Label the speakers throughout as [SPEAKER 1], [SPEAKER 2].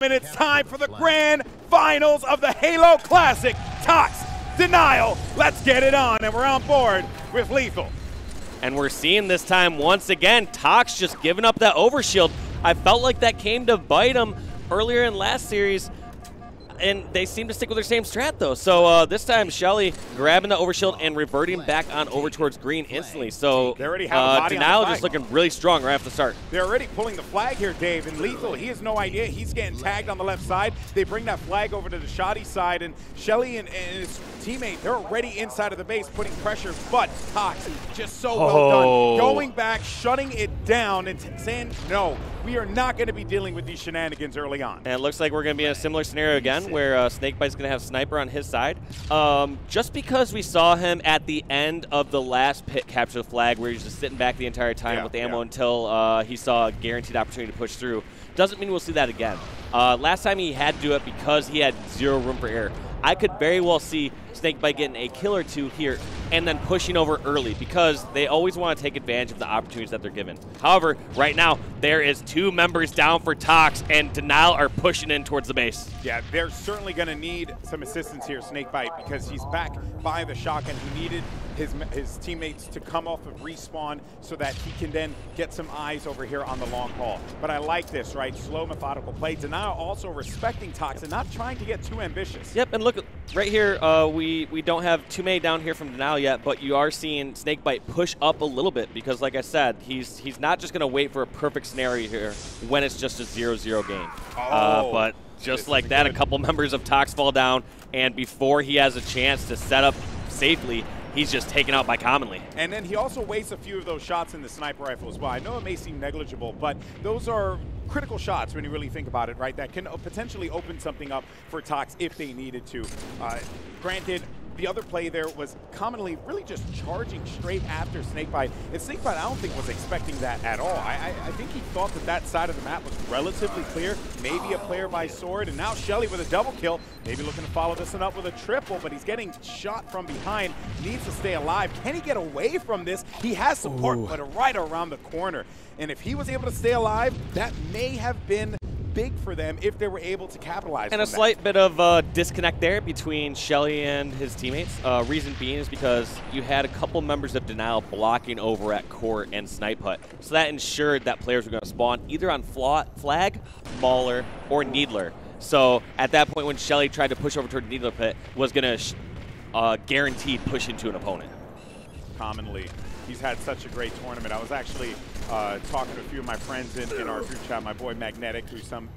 [SPEAKER 1] And it's time for the grand finals of the Halo Classic. TOX, Denial, let's get it on. And we're on board with Lethul.
[SPEAKER 2] And we're seeing this time, once again, TOX just giving up that overshield. I felt like that came to bite him earlier in last series, and they seem to stick with their same strat, though. So this time, Shele grabbing the overshield and reverting back on over towards green instantly. So
[SPEAKER 1] they already have a body
[SPEAKER 2] Denial
[SPEAKER 1] on the
[SPEAKER 2] just looking really strong right off the start.
[SPEAKER 1] They're already pulling the flag here, Dave. And Lethul, he has no idea. He's getting tagged on the left side. They bring that flag over to the shoddy side, and Shele and his teammate, they're already inside of the base, putting pressure. But TOX, just so well done. Going back, shutting it down, and saying, no, we are not going to be dealing with these shenanigans early on.
[SPEAKER 2] And it looks like we're going to be in a similar scenario again, where Snakebite's going to have Sniper on his side. Just because we saw him at the end of the last pit capture the flag, where he's just sitting back the entire time with ammo until he saw a guaranteed opportunity to push through, doesn't mean we'll see that again. Last time he had to do it because he had zero room for error. I could very well see Snakebite getting a kill or two here and then pushing over early, because they always want to take advantage of the opportunities that they're given. However, right now, there is 2 members down for TOX, and Denial are pushing in towards the base.
[SPEAKER 1] Yeah, they're certainly going to need some assistance here, Snakebite, because he's back by the shotgun. He needed his teammates to come off of respawn so that he can then get some eyes over here on the long haul. But I like this, right? Slow, methodical play. Denial also respecting TOX and not trying to get too ambitious.
[SPEAKER 2] Yep, and look, right here, we don't have too many down here from Denial yet, but you are seeing Snakebite push up a little bit, because like I said, he's not just going to wait for a perfect scenario here when it's just a 0-0 game. But just like that, a couple members of TOX fall down, and before he has a chance to set up safely, he's just taken out by Commonly.
[SPEAKER 1] And then he also wastes a few of those shots in the sniper rifle as well. I know it may seem negligible, but those are critical shots when you really think about it, right? That can potentially open something up for TOX if they needed to. Granted, the other play there was Commonly really just charging straight after Snakebite. And Snakebite, I don't think, was expecting that at all. I think he thought that that side of the map was relatively clear, maybe a player by sword, and now Shele with a double kill, maybe looking to follow this one up with a triple, but he's getting shot from behind, needs to stay alive. Can he get away from this? He has support, but right around the corner. And if he was able to stay alive, that may have been big for them if they were able to capitalize
[SPEAKER 2] and a slight bit of disconnect there between Shele and his teammates. Reason being is because you had a couple members of Denial blocking over at Court and Snipe Hut. So that ensured that players were going to spawn either on Flag, Mauler, or Needler. So at that point, when Shele tried to push over toward Needler Pit, was going to guaranteed push into an opponent.
[SPEAKER 1] Commonly, he's had such a great tournament. I was actually talking to a few of my friends in our group chat. My boy Magnetic, who some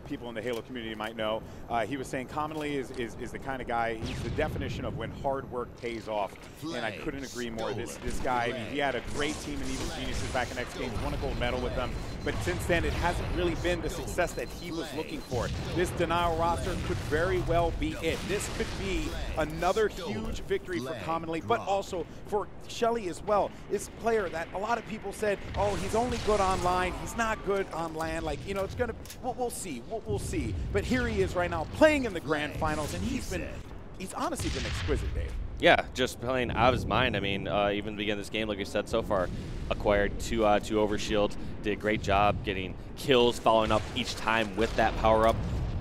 [SPEAKER 1] people in the Halo community might know, he was saying Commonly is the kind of guy, he's the definition of when hard work pays off. And I couldn't agree more. This guy, I mean, he had a great team in Evil Geniuses back in X Games, won a gold medal with them. But since then, it hasn't really been the success that he was looking for. This Denial roster could very well be it. This could be another huge victory for Commonly, but also for Shele as well. This player that a lot of people said, oh, he's only good online, he's not good on land. Like, you know, it's going to, we'll see. We'll see. But here he is right now playing in the grand finals, and he's honestly been exquisite, Dave.
[SPEAKER 2] Yeah, just playing out of his mind. I mean, even the beginning of this game, like you said, so far, acquired two overshields, did a great job getting kills, following up each time with that power-up,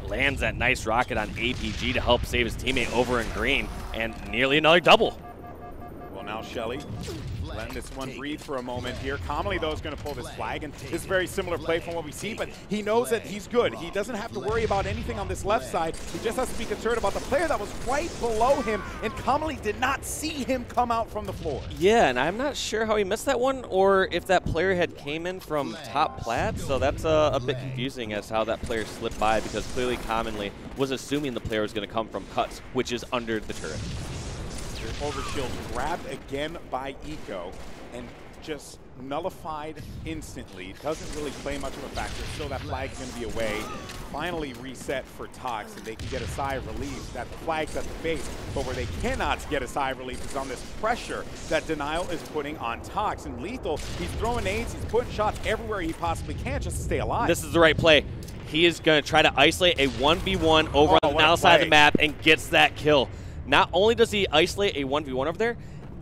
[SPEAKER 2] lands that nice rocket on APG to help save his teammate over in green, and nearly another double.
[SPEAKER 1] Well, now Shele letting this one breathe for a moment here. Commonly, though, is going to pull this flag, and this is a very similar play from what we see, but he knows that he's good. He doesn't have to worry about anything on this left side. He just has to be concerned about the player that was right below him, and Commonly did not see him come out from the floor.
[SPEAKER 2] Yeah, and I'm not sure how he missed that one, or if that player had came in from top plat, so that's a bit confusing as to how that player slipped by, because clearly Commonly was assuming the player was going to come from cuts, which is under the turret.
[SPEAKER 1] Overshield grabbed again by Eco and just nullified instantly. Doesn't really play much of a factor. Still, that flag's going to be away. Finally reset for TOX, and they can get a sigh of relief that the flag's at the base. But where they cannot get a sigh of relief is on this pressure that Denial is putting on TOX. And Lethul, he's throwing nades, he's putting shots everywhere he possibly can just to stay alive.
[SPEAKER 2] This is the right play. He is going to try to isolate a 1v1 over on the Denial side of the map and gets that kill. Not only does he isolate a 1v1 over there,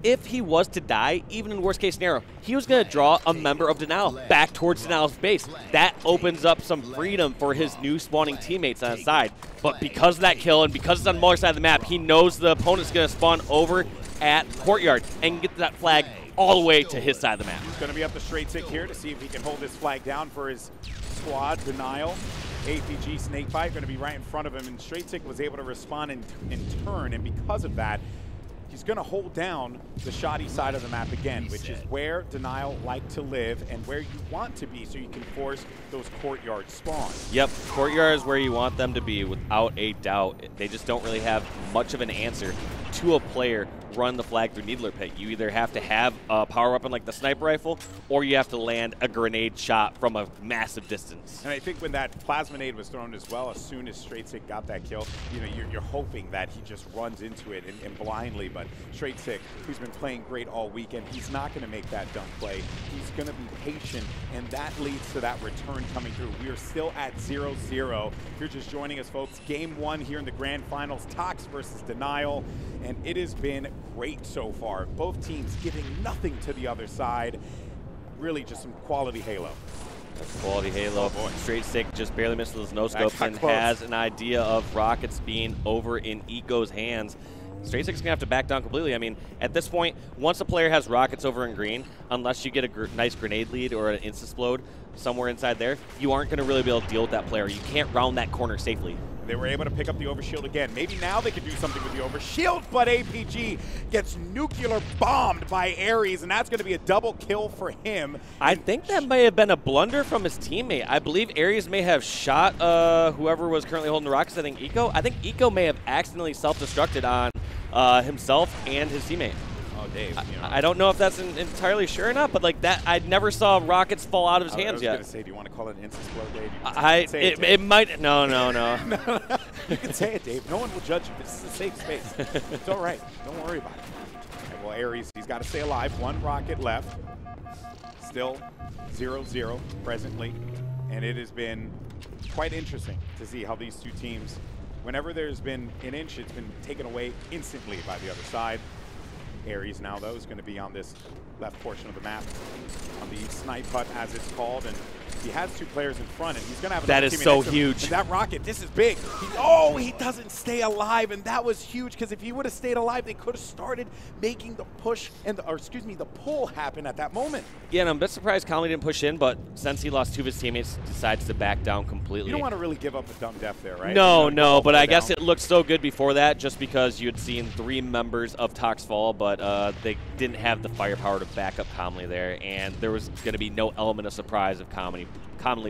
[SPEAKER 2] if he was to die, even in worst case scenario, he was going to draw a member of Denial back towards Denial's base. That opens up some freedom for his new spawning teammates on his side. But because of that kill and because it's on Muller's side of the map, he knows the opponent's going to spawn over at Courtyard and get that flag all the way to his side of the map.
[SPEAKER 1] He's going to be up the straight tick here to see if he can hold this flag down for his squad. Denial, APG, Snakebite going to be right in front of him, and straight tick was able to respond in turn, and because of that, he's going to hold down the shoddy side of the map again, which is where Denial like to live and where you want to be so you can force those Courtyard spawns.
[SPEAKER 2] Yep, Courtyard is where you want them to be without a doubt. They just don't really have much of an answer to a player run the flag through Needler Pit. You either have to have a power weapon like the sniper rifle, or you have to land a grenade shot from a massive distance.
[SPEAKER 1] And I think when that plasma nade was thrown as well, as soon as Straight Sick got that kill, you know, you're hoping that he just runs into it and blindly, but Straight Sick, who's been playing great all weekend, he's not going to make that dumb play. He's going to be patient, and that leads to that return coming through. We are still at 0-0. If you're just joining us, folks, game 1 here in the grand finals, TOX versus Denial, and it has been great so far. Both teams giving nothing to the other side. Really just some quality Halo.
[SPEAKER 2] That's quality Halo.
[SPEAKER 1] Oh,
[SPEAKER 2] Straight Sick just barely misses those no-scopes and has an idea of rockets being over in Eco's hands. Straight Sick's going to have to back down completely. I mean, at this point, once a player has rockets over in green, unless you get a nice grenade lead or an insta-explode somewhere inside there, you aren't going to really be able to deal with that player. You can't round that corner safely.
[SPEAKER 1] They were able to pick up the overshield again. Maybe now they could do something with the overshield, but APG gets nuclear bombed by Aries, and that's going to be a double kill for him.
[SPEAKER 2] I think that may have been a blunder from his teammate. I believe Aries may have shot whoever was currently holding the rockets. I think Eco may have accidentally self-destructed on himself and his teammate.
[SPEAKER 1] Oh, Dave. You know.
[SPEAKER 2] I don't know if that's entirely sure or not, but like that, I never saw rockets fall out of his hands yet.
[SPEAKER 1] I was going to say, do you want to call it an insta-explode, Dave?
[SPEAKER 2] It might. No.
[SPEAKER 1] You can say it, Dave. No one will judge you. This is a safe space. It's all right. Don't worry about it. Okay, well, Aries, he's got to stay alive. 1 rocket left. Still 0-0 presently. And it has been quite interesting to see how these two teams, whenever there's been an inch, it's been taken away instantly by the other side. Aries now, though, is going to be on this left portion of the map, on the snipe hut, as it's called, and he has 2 players in front, and he's going to have
[SPEAKER 2] that is so huge.
[SPEAKER 1] And that rocket, this is big. He doesn't stay alive, and that was huge, because if he would have stayed alive, they could have started making the push and the pull happen at that moment.
[SPEAKER 2] Yeah, and I'm a bit surprised Conley didn't push in, but since he lost 2 of his teammates, decides to back down completely.
[SPEAKER 1] You don't want to really give up a dumb death there, right?
[SPEAKER 2] No, but I guess it looked so good before that, just because you had seen 3 members of TOX fall, but they didn't have the firepower to back up Conley there, and there was going to be no element of surprise if Conley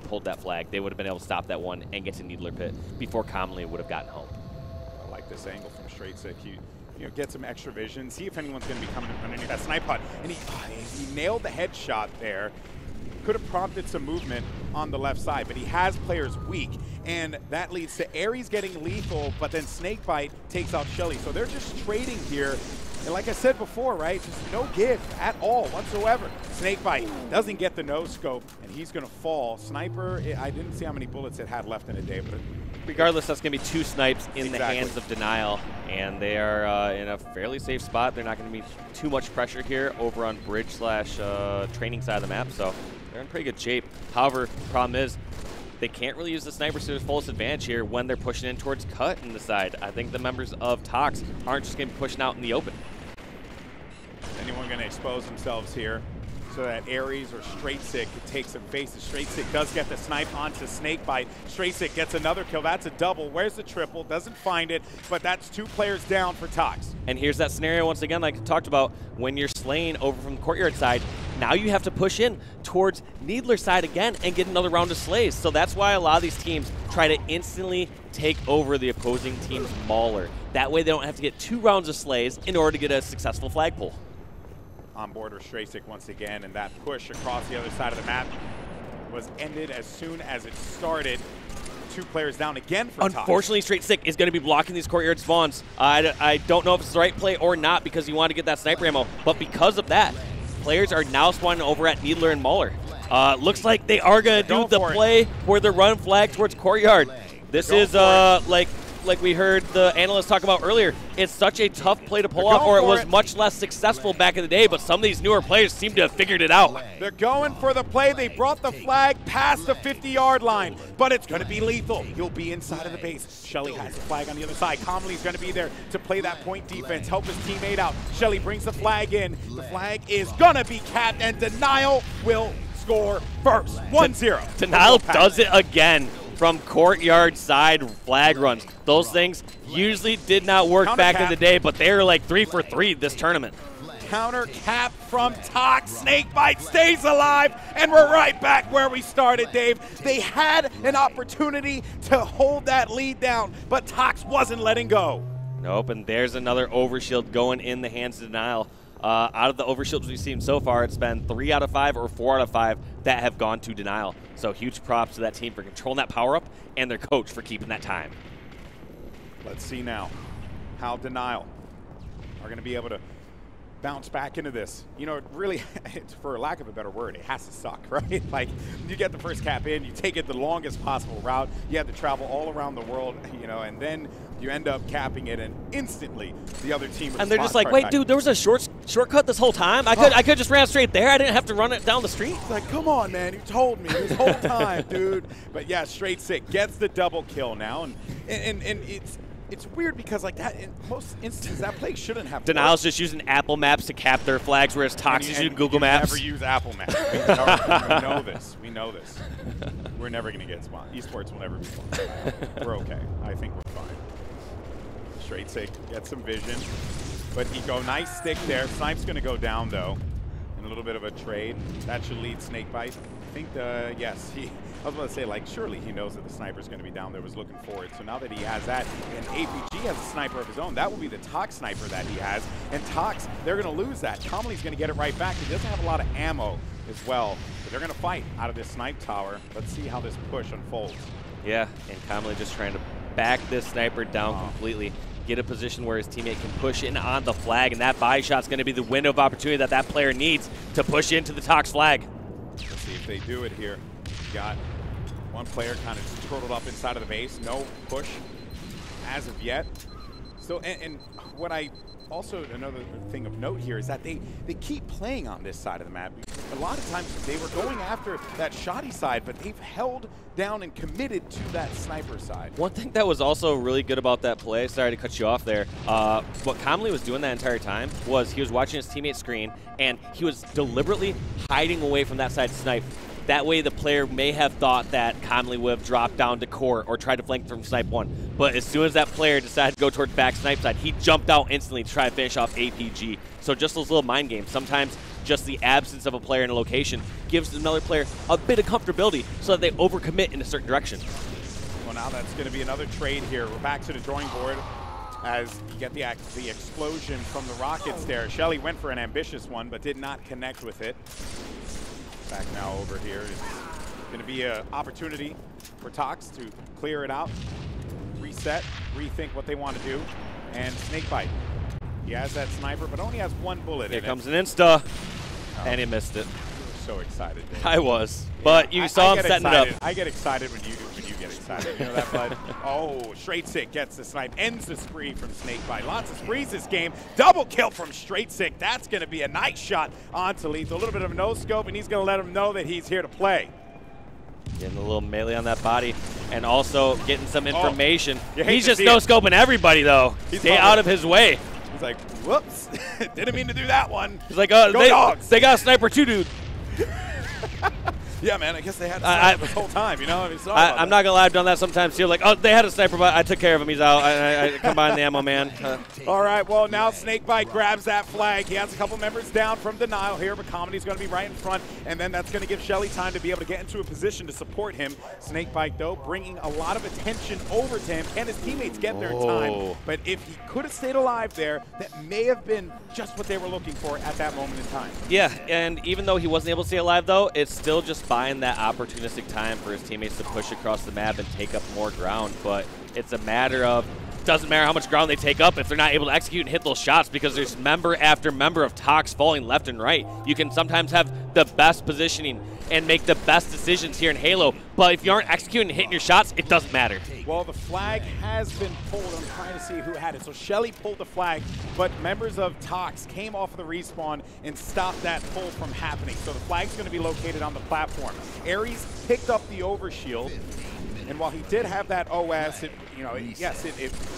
[SPEAKER 2] pulled that flag. They would have been able to stop that one and get to Needler Pit before Conley would have gotten home.
[SPEAKER 1] I like this angle from Straight Sick. You know, get some extra vision, see if anyone's going to be coming underneath that snipe hut. And he nailed the headshot there. Could have prompted some movement on the left side, but he has players weak. And that leads to Aries getting lethal, but then Snakebite takes out Shele. So they're just trading here. And like I said before, right, just no give at all whatsoever. Snakebite doesn't get the no-scope, and he's going to fall. Sniper, I didn't see how many bullets it had left in a day, but
[SPEAKER 2] regardless, that's going to be 2 snipes in the hands of Denial, and they are in a fairly safe spot. They're not going to be too much pressure here over on bridge / training side of the map, so they're in pretty good shape. However, the problem is they can't really use the snipers to their fullest advantage here when they're pushing in towards cut in the side. I think the members of TOX aren't just going to be pushing out in the open.
[SPEAKER 1] Anyone going to expose themselves here so that Aries or Straight Sick could take some faces. Straight Sick does get the snipe onto Snakebite. Straight Sick gets another kill. That's a double. Where's the triple? Doesn't find it, but that's 2 players down for TOX.
[SPEAKER 2] And here's that scenario once again, like I talked about, when you're slaying over from the Courtyard side, now you have to push in towards Needler side again and get another round of slays. So that's why a lot of these teams try to instantly take over the opposing team's mauler. That way they don't have to get 2 rounds of slays in order to get a successful flag pull.
[SPEAKER 1] On board with Straight Sick once again, and that push across the other side of the map was ended as soon as it started. 2 players down again for TOX.
[SPEAKER 2] Unfortunately, Straight Sick is going to be blocking these Courtyard spawns. I don't know if it's the right play or not because you want to get that sniper ammo, but because of that, players are now spawning over at Needler and Mauler. Looks like they are going to do the play where they're running flag towards Courtyard. This is like like we heard the analyst talk about earlier, it's such a tough play to pull off, or it was much less successful back in the day, but some of these newer players seem to have figured it out.
[SPEAKER 1] They're going for the play. They brought the flag past the 50-yard line, but it's going to be Lethul. He'll be inside of the base. Shele has the flag on the other side. Commonly's going to be there to play that point defense, help his teammate out. Shele brings the flag in. The flag is going to be capped, and Denial will score first. 1-0.
[SPEAKER 2] Denial does it again from courtyard side flag runs. Those things usually did not work back in the day, but they were like 3 for 3 this tournament.
[SPEAKER 1] Counter cap from TOX. Snakebite stays alive, and we're right back where we started, Dave. They had an opportunity to hold that lead down, but TOX wasn't letting go.
[SPEAKER 2] Nope, and there's another overshield going in the hands of Denial. Out of the overshields we've seen so far, it's been 3 out of 5 or 4 out of 5 that have gone to Denial. So huge props to that team for controlling that power up and their coach for keeping that time.
[SPEAKER 1] Let's see now how Denial are going to be able to bounce back into this. You know, really, for lack of a better word, it has to suck, right? Like, you get the first cap in, you take it the longest possible route, you have to travel all around the world, you know, and then you end up capping it, and instantly the other team
[SPEAKER 2] and they're just like, wait, dude, there was a shortcut this whole time? I could just ran straight there. I didn't have to run it down the street.
[SPEAKER 1] It's like, come on, man, you told me this whole time, dude. But yeah, Straight Sick gets the double kill now, and it's weird because, like, that in most instances that play shouldn't have.
[SPEAKER 2] Denial's just using Apple Maps to cap their flags, whereas TOX is using Google Maps.
[SPEAKER 1] Never use Apple Maps. We know this. We know this. We're never going to get spawned. Esports will never be spawned. We're okay. I think we're fine. Straight Sick gets some vision, but he go nice stick there. Snipe's going to go down though, in a little bit of a trade. That should lead Snakebite. I think yes, I was about to say, like, surely he knows that the sniper's going to be down there, was looking for it. So now that he has that, and APG has a sniper of his own, that will be the TOX sniper that he has. And TOX, they're going to lose that. Commonly's going to get it right back. He doesn't have a lot of ammo as well, but they're going to fight out of this snipe tower. Let's see how this push unfolds.
[SPEAKER 2] Yeah, and Commonly just trying to back this sniper down completely. Get a position where his teammate can push in on the flag, and that buy shot's going to be the window of opportunity that that player needs to push into the TOX flag.
[SPEAKER 1] Let's see if they do it here. Got one player kind of turtled up inside of the base. No push as of yet. So, and what I also, another thing of note here is that they keep playing on this side of the map. A lot of times they were going after that shoddy side, but they've held down and committed to that sniper side.
[SPEAKER 2] One thing that was also really good about that play, sorry to cut you off there, what Commonly was doing that entire time was he was watching his teammate screen, and he was deliberately hiding away from that side snipe. That way the player may have thought that Commonly would have dropped down to court or tried to flank from snipe 1. But as soon as that player decided to go toward back snipe side, he jumped out instantly to try to finish off APG. So just those little mind games. Sometimes just the absence of a player in a location gives another player a bit of comfortability so that they overcommit in a certain direction.
[SPEAKER 1] Well, now that's going to be another trade here. We're back to the drawing board as you get the explosion from the rockets there. Shele went for an ambitious one, but did not connect with it. Back now over here is going to be an opportunity for TOX to clear it out, reset, rethink what they want to do, and Snakebite. He has that sniper, but only has one bullet in it.
[SPEAKER 2] Here comes an insta, and he missed it.
[SPEAKER 1] So excited, Dave.
[SPEAKER 2] I was, but you saw him setting it up.
[SPEAKER 1] I get excited when you get excited. You know that, bud? Oh, Straight Sick gets the snipe, ends the spree from Snakebite. Lots of sprees this game. Double kill from Straight Sick. That's going to be a nice shot onto Lethul. A little bit of a no-scope, and he's going to let him know that he's here to play.
[SPEAKER 2] Getting a little melee on that body, and also getting some information. He's just no-scoping everybody, though. Stay out of his way.
[SPEAKER 1] He's like, whoops, didn't mean to do that one.
[SPEAKER 2] He's like, oh, they got a sniper too, dude.
[SPEAKER 1] Yeah, man, I guess they had a sniper this whole time, you know? I mean,
[SPEAKER 2] I'm not going to lie, I've done that sometimes too. Like, oh, they had a sniper, but I took care of him. He's out. I combined the ammo, man.
[SPEAKER 1] All right, well, now Snakebite grabs that flag. He has a couple members down from Denial here, but Comedy's going to be right in front, and then that's going to give Shele time to be able to get into a position to support him. Snakebite, though, bringing a lot of attention over to him. Can his teammates get there in time? But if he could have stayed alive there, that may have been just what they were looking for at that moment in time.
[SPEAKER 2] Yeah, and even though he wasn't able to stay alive, though, it's still just buying that opportunistic time for his teammates to push across the map and take up more ground. But it's a matter of, doesn't matter how much ground they take up if they're not able to execute and hit those shots, because there's member after member of TOX falling left and right. You can sometimes have the best positioning and make the best decisions here in Halo. But if you aren't executing and hitting your shots, it doesn't matter.
[SPEAKER 1] Well, the flag has been pulled. I'm trying to see who had it. So Shele pulled the flag, but members of TOX came off of the respawn and stopped that pull from happening. So the flag's going to be located on the platform. Aries picked up the overshield, and while he did have that OS, it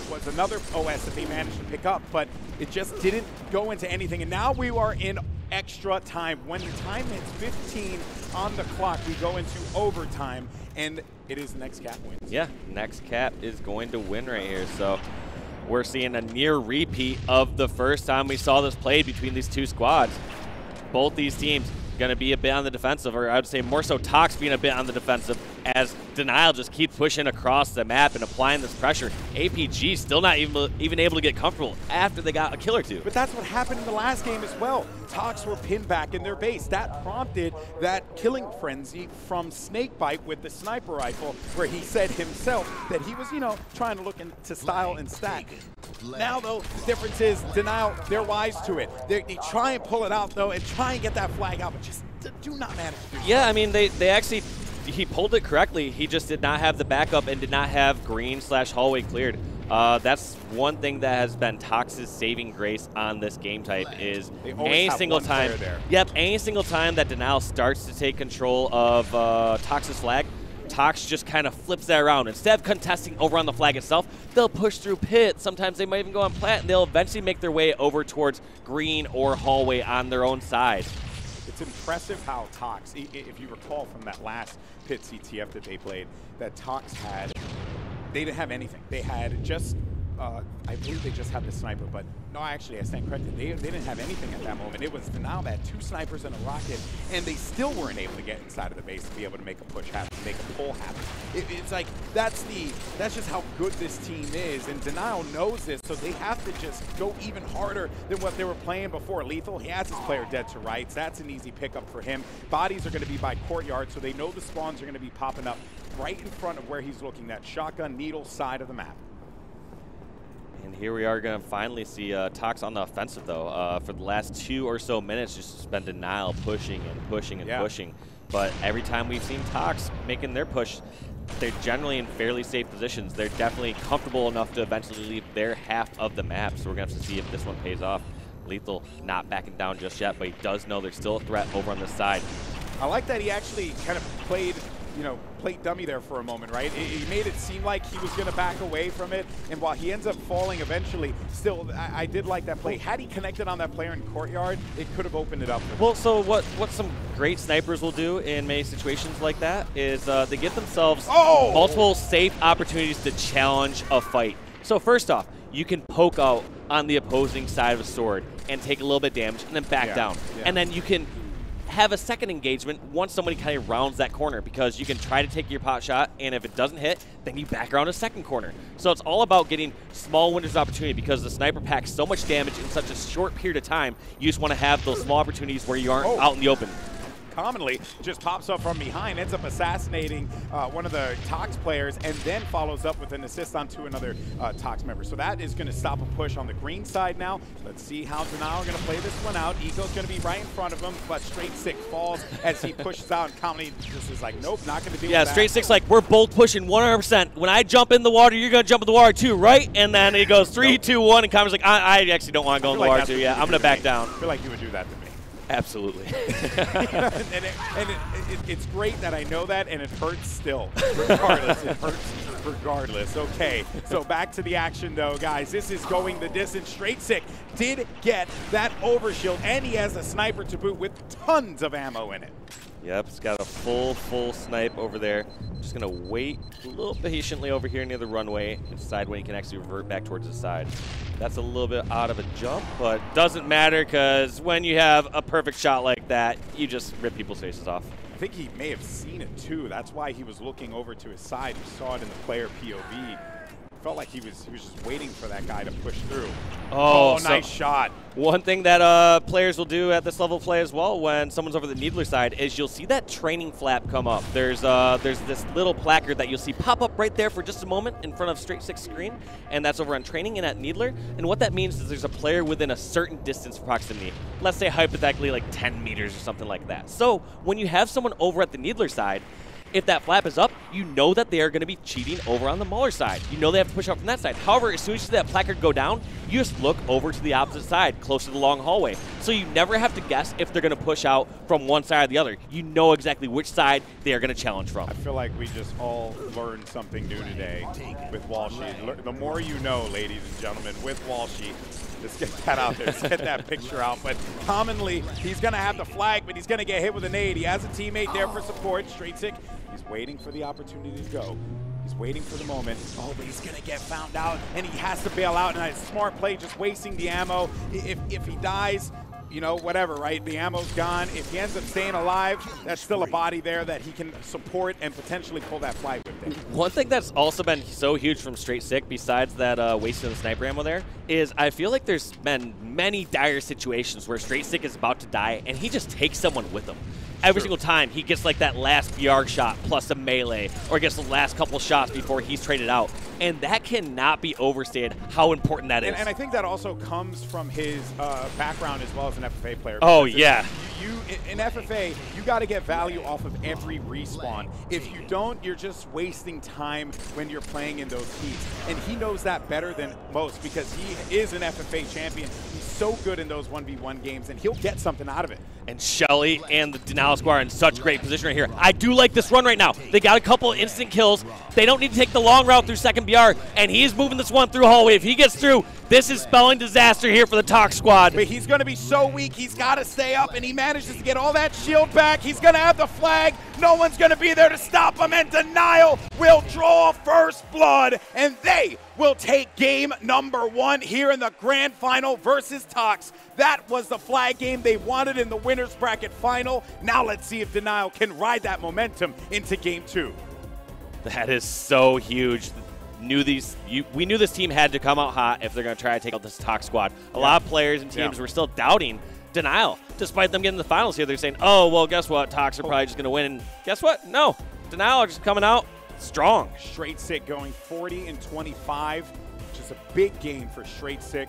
[SPEAKER 1] was another OS that they managed to pick up, but it just didn't go into anything. And now we are in extra time. When the time hits 15 on the clock, we go into overtime, and it is Next Cap wins.
[SPEAKER 2] Yeah, Next Cap is going to win right here. So we're seeing a near repeat of the first time we saw this played between these two squads. Both these teams going to be a bit on the defensive, or I would say more so TOX being a bit on the defensive as Denial just keeps pushing across the map and applying this pressure. APG still not even able to get comfortable after they got a kill or two.
[SPEAKER 1] But that's what happened in the last game as well. TOX were pinned back in their base. That prompted that killing frenzy from Snakebite with the sniper rifle, where he said himself that he was, trying to look into style and stack. Now, though, the difference is Denial, they're wise to it. They try and pull it out, though, and try and get that flag out, but just do not manage to do so.
[SPEAKER 2] Yeah, I mean, they actually, he pulled it correctly. He just did not have the backup and did not have green/hallway cleared. That's one thing that has been TOX's saving grace on this game type is any single time. Yep, any single time that Denial starts to take control of TOX's flag, TOX just kind of flips that around. Instead of contesting over on the flag itself, they'll push through pit. Sometimes they might even go on plat, and they'll eventually make their way over towards green or hallway on their own side.
[SPEAKER 1] It's impressive how TOX, if you recall from that last pit CTF that they played, that TOX had, they didn't have anything. They had just, I believe they just had the sniper, but no, actually, I stand corrected. They didn't have anything at that moment. It was Denial that had 2 snipers and a rocket, and they still weren't able to get inside of the base to be able to make a push happen, make a pull happen. It's like, that's just how good this team is, and Denial knows this, so they have to just go even harder than what they were playing before. Lethul, he has his player dead to rights. That's an easy pickup for him. Bodies are going to be by courtyard, so they know the spawns are going to be popping up right in front of where he's looking, that shotgun needle side of the map.
[SPEAKER 2] And here we are going to finally see TOX on the offensive, though. For the last 2 or so minutes, just been Denial pushing and pushing and pushing. But every time we've seen TOX making their push, they're generally in fairly safe positions. They're definitely comfortable enough to eventually leave their half of the map. So we're going to have to see if this one pays off. Lethul not backing down just yet, but he does know there's still a threat over on this side.
[SPEAKER 1] I like that he actually kind of played dummy there for a moment, right? He made it seem like he was going to back away from it, and while he ends up falling eventually, still, I did like that play. Had he connected on that player in courtyard, it could have opened it up.
[SPEAKER 2] Well, so what some great snipers will do in many situations like that is they give themselves multiple safe opportunities to challenge a fight. So first off, you can poke out on the opposing side of a sword and take a little bit of damage and then back down. And then you can have a second engagement once somebody kind of rounds that corner, because you can try to take your pot shot, and if it doesn't hit, then you back around a second corner. So it's all about getting small windows of opportunity, because the sniper packs so much damage in such a short period of time. You just want to have those small opportunities where you aren't out in the open.
[SPEAKER 1] Commonly just pops up from behind, ends up assassinating one of the TOX players, and then follows up with an assist onto another TOX member. So that is going to stop a push on the green side now. Let's see how Denial are going to play this one out. Eco's going to be right in front of him, but Straight Six falls as he pushes out, and Comedy just is like, nope, not going to deal with that.
[SPEAKER 2] Straight Six like, we're both pushing 100%. When I jump in the water, you're going to jump in the water too, right? And then he goes 3, 2, 1, and Comedy's like, I actually don't want to go in the water too. Yeah, I'm going to back down.
[SPEAKER 1] I feel like you would do that to me.
[SPEAKER 2] Absolutely.
[SPEAKER 1] It's great that I know that, and it hurts still. Regardless, it hurts regardless. Okay, so back to the action, though, guys. This is going the distance. Straight Sick did get that overshield, and he has a sniper to boot with tons of ammo in it.
[SPEAKER 2] Yep, it's got a full snipe over there. Just going to wait a little patiently over here near the runway and decide when he can actually revert back towards the side. That's a little bit out of a jump, but doesn't matter, because when you have a perfect shot like that, you just rip people's faces off.
[SPEAKER 1] I think he may have seen it too. That's why he was looking over to his side. He saw it in the player POV. felt like he was just waiting for that guy to push through.
[SPEAKER 2] Oh,
[SPEAKER 1] nice shot.
[SPEAKER 2] One thing that players will do at this level of play as well when someone's over the Needler side is you'll see that training flap come up. There's this little placard that you'll see pop up right there for just a moment in front of Straight Six screen, and that's over on training and at Needler. And what that means is there's a player within a certain distance of proximity. Let's say hypothetically like 10 meters or something like that. So when you have someone over at the Needler side, if that flap is up, you know that they are going to be cheating over on the Mauler side. You know they have to push out from that side. However, as soon as you see that placard go down, you just look over to the opposite side, close to the long hallway. So you never have to guess if they're going to push out from one side or the other. You know exactly which side they are going to challenge from.
[SPEAKER 1] I feel like we just all learned something new today with Walshy. The more you know, ladies and gentlemen, with Walshy. Let's get that out there. Let's get that picture out. But commonly, he's going to have the flag, but he's going to get hit with a nade. He has a teammate there for support. Straight Sick. He's waiting for the opportunity to go. He's waiting for the moment. Oh, but he's going to get found out, and he has to bail out. And a smart play, just wasting the ammo. If he dies, you know, whatever, right? The ammo's gone. If he ends up staying alive, that's still a body there that he can support and potentially pull that flag with him.
[SPEAKER 2] One thing that's also been so huge from Straight Sick, besides that wasting the sniper ammo there, is I feel like there's been many dire situations where Straight Sick is about to die, and he just takes someone with him. Every single time he gets like that last BR shot plus a melee, or gets the last couple shots before he's traded out. And that cannot be overstated how important that is.
[SPEAKER 1] And I think that also comes from his background as well as an FFA player.
[SPEAKER 2] Oh, yeah.
[SPEAKER 1] In FFA, you got to get value off of every respawn. If you don't, you're just wasting time when you're playing in those heats. And he knows that better than most because he is an FFA champion. He's so good in those 1v1 games, and he'll get something out of it.
[SPEAKER 2] And Shele and the Denial Squad are in such great position right here. I do like this run right now. They got a couple of instant kills. They don't need to take the long route through second BR, and he's moving this one through hallway. If he gets through, this is spelling disaster here for the TOX squad.
[SPEAKER 1] But he's going to be so weak, he's got to stay up, and he manages to get all that shield back. He's going to have the flag. No one's going to be there to stop him, and Denial will draw first blood, and they will take game number 1 here in the grand final versus TOX. That was the flag game they wanted in the winner's bracket final. Now let's see if Denial can ride that momentum into game 2.
[SPEAKER 2] That is so huge. We knew this team had to come out hot if they're going to try to take out this TOX squad. A lot of players and teams were still doubting Denial. Despite them getting the finals here, they're saying, oh, well, guess what? TOX are probably just going to win. And guess what? No. Denial are just coming out strong.
[SPEAKER 1] Straight Sick going 40-25, which is a big game for Straight Sick.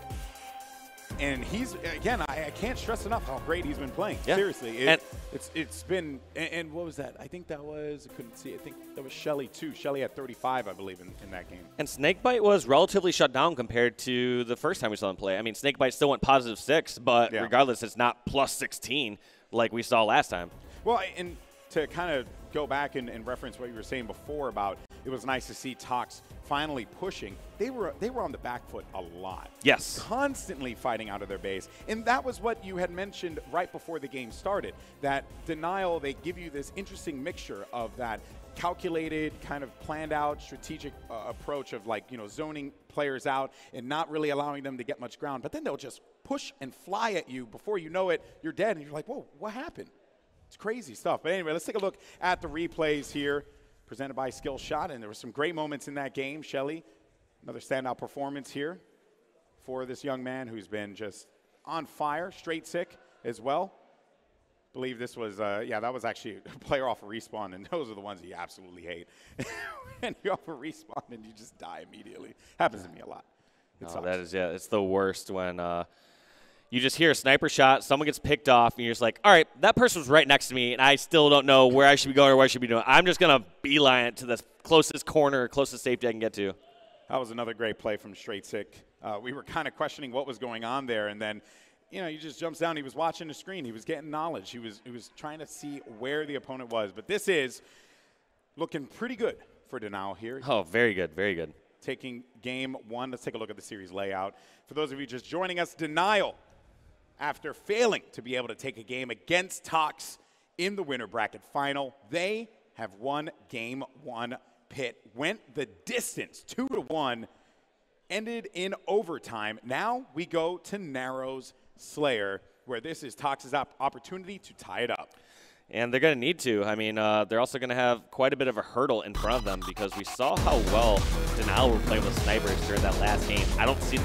[SPEAKER 1] And he's, again, I can't stress enough how great he's been playing. Yeah. Seriously. It's been, and what was that? I think that was, I couldn't see, I think that was Shele too. Shele had 35, I believe, in that game.
[SPEAKER 2] And Snakebite was relatively shut down compared to the first time we saw him play. I mean, Snakebite still went +6, but regardless, it's not +16 like we saw last time.
[SPEAKER 1] Well, and to kind of go back and reference what you were saying before about it was nice to see TOX finally pushing. They were on the back foot a lot.
[SPEAKER 2] Yes.
[SPEAKER 1] Constantly fighting out of their base. And that was what you had mentioned right before the game started, that Denial, they give you this interesting mixture of that calculated, kind of planned out, strategic approach of like, you know, zoning players out and not really allowing them to get much ground. But then they'll just push and fly at you. Before you know it, you're dead. And you're like, whoa, what happened? It's crazy stuff. But anyway, let's take a look at the replays here presented by Skill Shot. And there were some great moments in that game. Shele, another standout performance here for this young man who's been just on fire. Straight Sick as well. I believe this was, yeah, that was actually a player off a respawn, and those are the ones you absolutely hate. And you're off a respawn and you just die immediately. Happens to me a lot.
[SPEAKER 2] Oh, that is, yeah, it's the worst when you just hear a sniper shot, someone gets picked off, and you're just like, all right, that person was right next to me, and I still don't know where I should be going or what I should be doing. I'm just going to beeline it to the closest corner, closest safety I can get to.
[SPEAKER 1] That was another great play from Straight Sick. We were kind of questioning what was going on there, and then, you know, he just jumps down. He was watching the screen. He was getting knowledge. He was trying to see where the opponent was. But this is looking pretty good for Denial here.
[SPEAKER 2] Oh, very good, very good.
[SPEAKER 1] Taking game 1. Let's take a look at the series layout. For those of you just joining us, Denial, after failing to be able to take a game against TOX in the winner bracket final, they have won game 1 pit. Went the distance, 2-1, ended in overtime. Now we go to Narrows Slayer, where this is TOX's opportunity to tie it up.
[SPEAKER 2] And they're going to need to. I mean, they're also going to have quite a bit of a hurdle in front of them because we saw how well Denial were playing with snipers during that last game. I don't see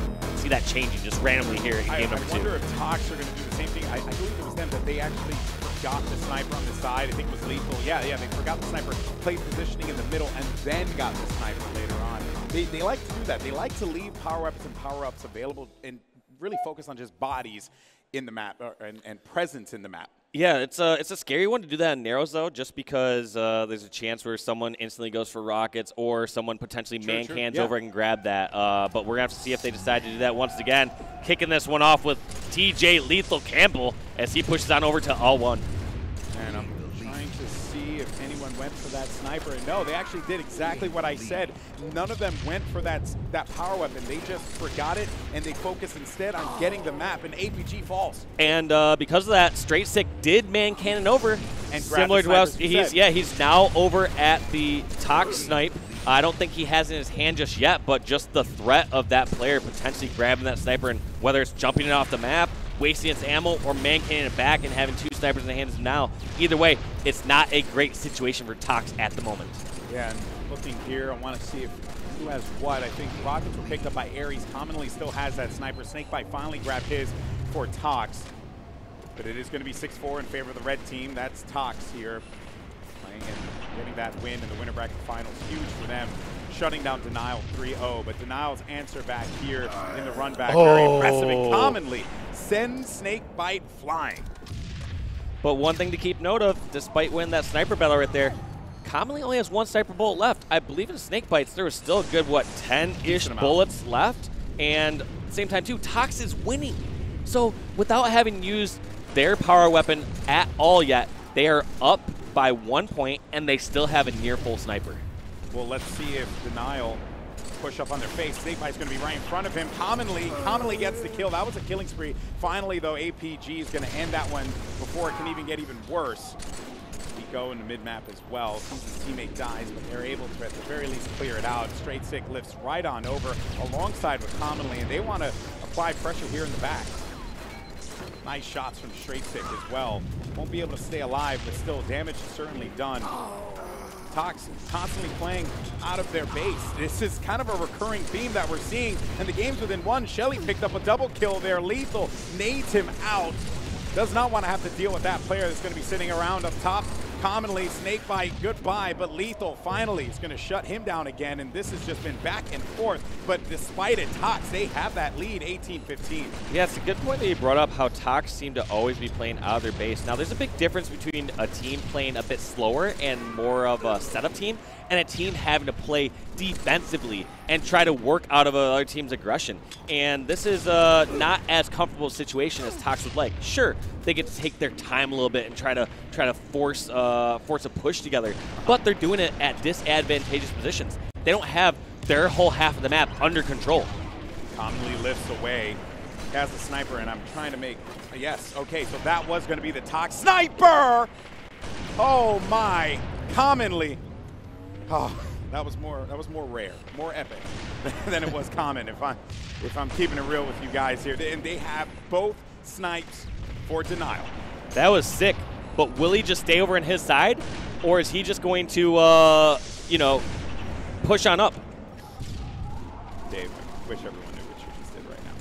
[SPEAKER 2] that changing just randomly here in game number 2.
[SPEAKER 1] I wonder if TOX are going to do the same thing. I believe it was them that they actually forgot the sniper on the side. I think it was Lethul. Yeah, they forgot the sniper, played positioning in the middle, and then got the sniper later on. They like to do that. They like to leave power weapons and power-ups available and really focus on just bodies in the map and presence in the map.
[SPEAKER 2] Yeah, it's a scary one to do that in narrows, though, just because there's a chance where someone instantly goes for rockets or someone potentially man-cans over and grab that. But we're going to have to see if they decide to do that once again. Kicking this one off with TJ Lethul Campbell as he pushes on over to all one.
[SPEAKER 1] And I'm trying to see if anyone went for that sniper. And no, they actually did exactly what I said. None of them went for that power weapon. They just forgot it, and they focused instead on getting the map, and APG falls.
[SPEAKER 2] And because of that, Straight Sick did man cannon over.
[SPEAKER 1] And
[SPEAKER 2] similar to us, he's now over at the TOX snipe. I don't think he has it in his hand just yet, but just the threat of that player potentially grabbing that sniper, and whether it's jumping it off the map, wasting its ammo, or man cannon it back and having 2 snipers in the hands now. Either way, it's not a great situation for TOX at the moment.
[SPEAKER 1] Yeah, and looking here, I want to see who has what. I think rockets were picked up by Aries. Commonly still has that sniper. Snakebite finally grabbed his for TOX. But it is going to be 6-4 in favor of the red team. That's TOX here, playing and getting that win in the winter bracket finals. Huge for them, shutting down Denial 3-0. But Denial's answer back here in the run back, very impressive, and commonly sends Snakebite flying.
[SPEAKER 2] But one thing to keep note of, despite winning that sniper battle right there, Commonly only has 1 sniper bullet left. I believe in Snakebites there was still a good, what, 10-ish bullets left? And at the same time, too, TOX is winning. So without having used their power weapon at all yet, they are up by 1 point, and they still have a near-full sniper.
[SPEAKER 1] Well, let's see if Denial push up on their face. Snakebite's going to be right in front of him. Commonly gets the kill. That was a killing spree. Finally, though, APG is going to end that one before it can even get even worse. We go into mid-map as well. Sees his teammate dies, but they're able to, at the very least, clear it out. Straight Sick lifts right on over alongside with Commonly, and they want to apply pressure here in the back. Nice shots from Straight Sick as well. Won't be able to stay alive, but still, damage is certainly done. TOX constantly playing out of their base. This is kind of a recurring theme that we're seeing, and the game's within one. Shele picked up a double kill there. Lethul nades him out. Does not want to have to deal with that player that's going to be sitting around up top. Commonly, Snakebite, goodbye, but Lethul finally is going to shut him down again, and this has just been back and forth. But despite it, TOX, they have that lead, 18-15.
[SPEAKER 2] Yeah, it's a good point that you brought up how TOX seem to always be playing out of their base. Now, there's a big difference between a team playing a bit slower and more of a setup team, and a team having to play defensively and try to work out of another team's aggression. And this is not as comfortable a situation as TOX would like. Sure, they get to take their time a little bit and try to force a push together, but they're doing it at disadvantageous positions. They don't have their whole half of the map under control.
[SPEAKER 1] Commonly lifts away, has the sniper, and I'm trying to make, yes, okay, so that was going to be the TOX sniper. Oh my, Commonly. Oh, that was more rare, more epic than it was common. If I'm keeping it real with you guys here, and they have both snipes for Denial.
[SPEAKER 2] That was sick. But will he just stay over on his side, or is he just going to, you know, push on up?
[SPEAKER 1] Dave, I wish everyone knew what you just did right now.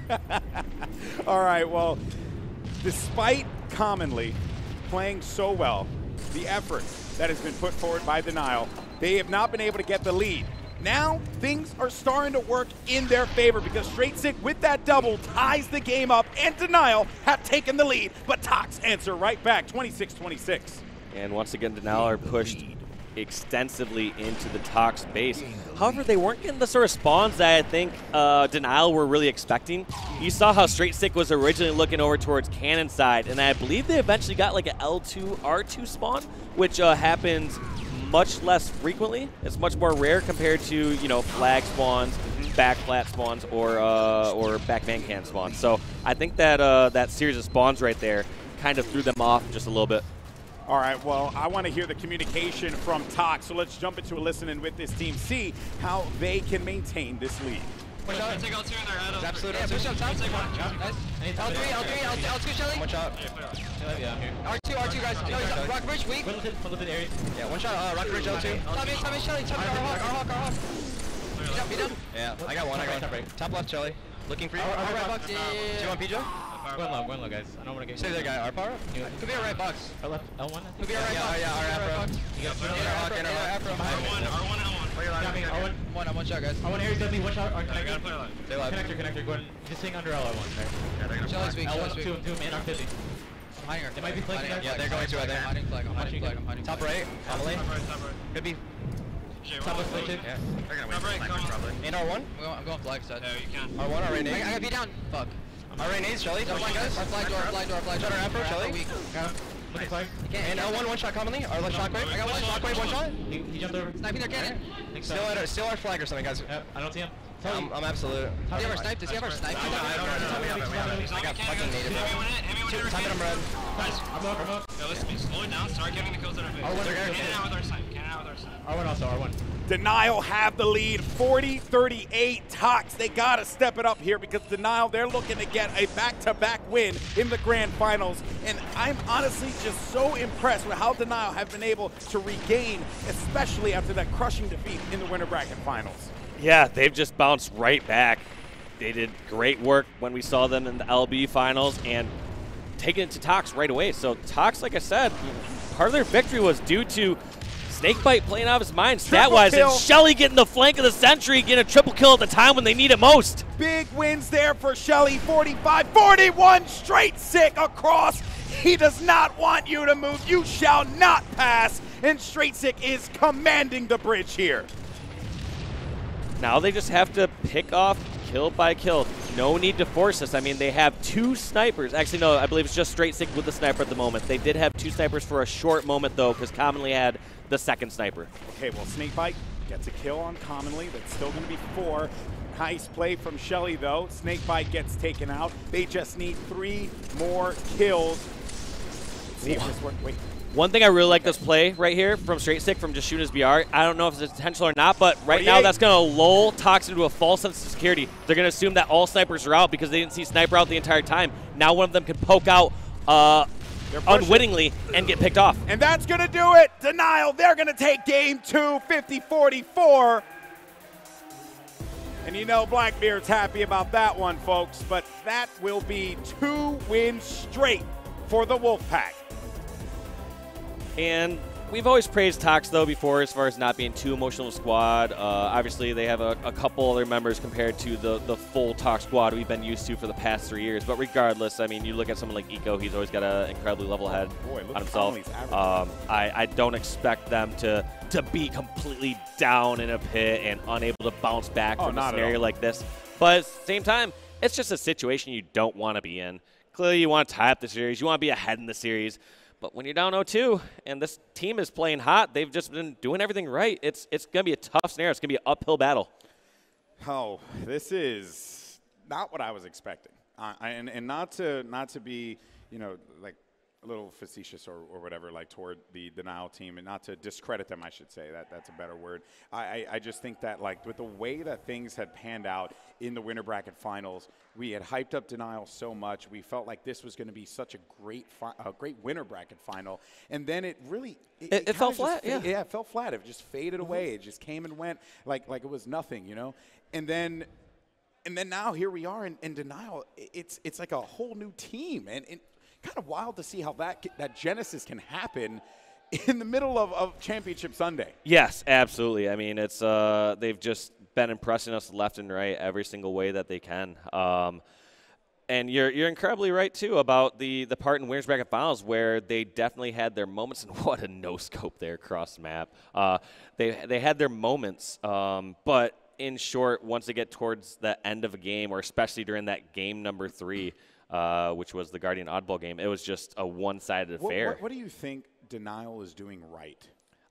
[SPEAKER 1] It bothers me. All right, well, despite Commonly playing so well, the effort that has been put forward by Denial, they have not been able to get the lead. Now, things are starting to work in their favor because Straight Sick, with that double, ties the game up, and Denial have taken the lead, but TOX answer right back, 26-26.
[SPEAKER 2] And once again, Denial are pushed extensively into the TOX base. However, they weren't getting the sort of spawns that I think Denial were really expecting. You saw how Straight Sick was originally looking over towards Cannon side, and I believe they eventually got like an L2, R2 spawn, which happens much less frequently. It's much more rare compared to, you know, flag spawns, back flat spawns, or back man can spawns. So I think that that series of spawns right there kind of threw them off just a little bit.
[SPEAKER 1] All right, well, I want to hear the communication from TOX, so let's jump into a listen-in with this team, see how they can maintain this lead.
[SPEAKER 3] Push out.
[SPEAKER 4] Take out 2 in their head.
[SPEAKER 3] Absolute. Yeah, push up top. Nice. L3, L2 Shele.
[SPEAKER 5] One shot.
[SPEAKER 3] Yeah, I'm here. R2 guys. No, Rock Bridge weak.
[SPEAKER 5] One little Aries.
[SPEAKER 3] Yeah, one shot. Rock Bridge L2. Top in Shele. Top in our hawk. Be done.
[SPEAKER 5] Yeah, I got one. Top left, Shele. Looking for you.
[SPEAKER 3] Our right box.
[SPEAKER 5] Do you want Pijo? Going low, guys. I don't want to get.
[SPEAKER 3] Save that guy. Our power up. Could be our right box.
[SPEAKER 5] Our left L1.
[SPEAKER 3] Could be our right box.
[SPEAKER 5] Yeah, our Afro.
[SPEAKER 3] You got
[SPEAKER 5] In our
[SPEAKER 3] Afro.
[SPEAKER 4] R1, L1.
[SPEAKER 3] One shot, guys.
[SPEAKER 5] R1 Aries deadly. One shot.
[SPEAKER 4] I gotta play alive.
[SPEAKER 5] Connector. Go ahead. Just sitting under L1.
[SPEAKER 3] Shele's weak.
[SPEAKER 5] L1, 2 in our 50.
[SPEAKER 3] I'm hiding her.
[SPEAKER 5] They might be flanking.
[SPEAKER 3] Yeah, they're going to it. I'm hiding flag. I'm hiding
[SPEAKER 5] Top right. Emily. Could be. Top left switch.
[SPEAKER 4] Yeah. They're gonna win probably.
[SPEAKER 5] In R1.
[SPEAKER 3] I'm going flag side.
[SPEAKER 4] No, you can't.
[SPEAKER 5] R1. Our right nades.
[SPEAKER 3] I gotta be down. Fuck.
[SPEAKER 5] Our right nades. Shele.
[SPEAKER 3] Our flag door.
[SPEAKER 5] Shut our Afro. Shele.
[SPEAKER 3] Weak.
[SPEAKER 5] Looking flag.
[SPEAKER 3] And
[SPEAKER 5] L1 one shot commonly. Our left shockwave.
[SPEAKER 3] I got one
[SPEAKER 5] Shockwave one shot. He jumped over.
[SPEAKER 3] Sniping their cannon.
[SPEAKER 5] Still our flag or something, guys. I don't see him. I'm absolute.
[SPEAKER 3] Does he have our snipe? Does he have our snipe?
[SPEAKER 5] I got fucking native.
[SPEAKER 4] Hit me when you're
[SPEAKER 5] Time it, I'm red.
[SPEAKER 4] Guys,
[SPEAKER 5] I'm up.
[SPEAKER 4] yo, listen to me. Slow it down. Start getting the kills that are big. Cannon out with our snipe.
[SPEAKER 5] R1 also, R1.
[SPEAKER 1] Denial have the lead, 40-38. TOX, they got to step it up here because Denial, they're looking to get a back-to-back win in the grand finals. And I'm honestly just so impressed with how Denial have been able to regain, especially after that crushing defeat in the winter bracket finals.
[SPEAKER 2] Yeah, they've just bounced right back. They did great work when we saw them in the LB finals and taking it to TOX right away. So TOX, like I said, part of their victory was due to Snakebite playing out of his mind stat-wise, and Shele getting the flank of the century, getting a triple kill at the time when they need it most.
[SPEAKER 1] Big wins there for Shele, 45-41, straight sick across. He does not want you to move. You shall not pass, and straight sick is commanding the bridge here.
[SPEAKER 2] Now they just have to pick off kill by kill. No need to force this. I mean, they have 2 snipers. Actually, no, I believe it's just straight sick with the sniper at the moment. They did have 2 snipers for a short moment, though, because Commonly had the second sniper.
[SPEAKER 1] Okay, well, Snakebite gets a kill on Commonly. That's still going to be 4. Nice play from Shele, though. Snakebite gets taken out. They just need 3 more kills. Let's see if this works. Wait.
[SPEAKER 2] One thing I really like this play right here from Straight Sick from just shooting his BR. I don't know if it's intentional or not, but right now that's going to lull TOX into a false sense of security. They're going to assume that all snipers are out because they didn't see Sniper out the entire time. Now one of them can poke out unwittingly and get picked off.
[SPEAKER 1] And that's going to do it. Denial, they're going to take game 2, 50-44. And you know Blackbeard's happy about that one, folks, but that will be 2 wins straight for the Wolfpack.
[SPEAKER 2] And we've always praised TOX, though, before as far as not being too emotional squad. Obviously, they have a couple other members compared to the full TOX squad we've been used to for the past 3 years. But regardless, I mean, you look at someone like Eco, he's always got an incredibly level head on himself. I don't expect them to be completely down in a pit and unable to bounce back from a scenario like this. But at the same time, it's just a situation you don't want to be in. Clearly, you want to tie up the series. You want to be ahead in the series. But when you're down 0-2 and this team is playing hot, they've just been doing everything right. It's going to be a tough scenario. It's going to be an uphill battle.
[SPEAKER 1] Oh, this is not what I was expecting. And not to be, you know, like a little facetious or whatever, like toward the Denial team, and not to discredit them, I should say. That's a better word. I just think that, like, with the way that things had panned out in the winter bracket finals, we had hyped up Denial so much. We felt like this was going to be such a great winter bracket final, and then it really it
[SPEAKER 2] fell flat. Yeah,
[SPEAKER 1] it fell flat. It just faded away. It just came and went like it was nothing, you know. And then now here we are in Denial. It's like a whole new team, and kind of wild to see how that genesis can happen in the middle of Championship Sunday.
[SPEAKER 2] Yes, absolutely. I mean, it's they've just been impressing us left and right every single way that they can. And you're incredibly right, too, about the part in Winners Bracket Finals where they definitely had their moments, and what a no-scope there across the map. They had their moments, but in short, once they get towards the end of a game, or especially during that game number 3, which was the Guardian Oddball game, it was just a one-sided affair.
[SPEAKER 1] What do you think Denial is doing right?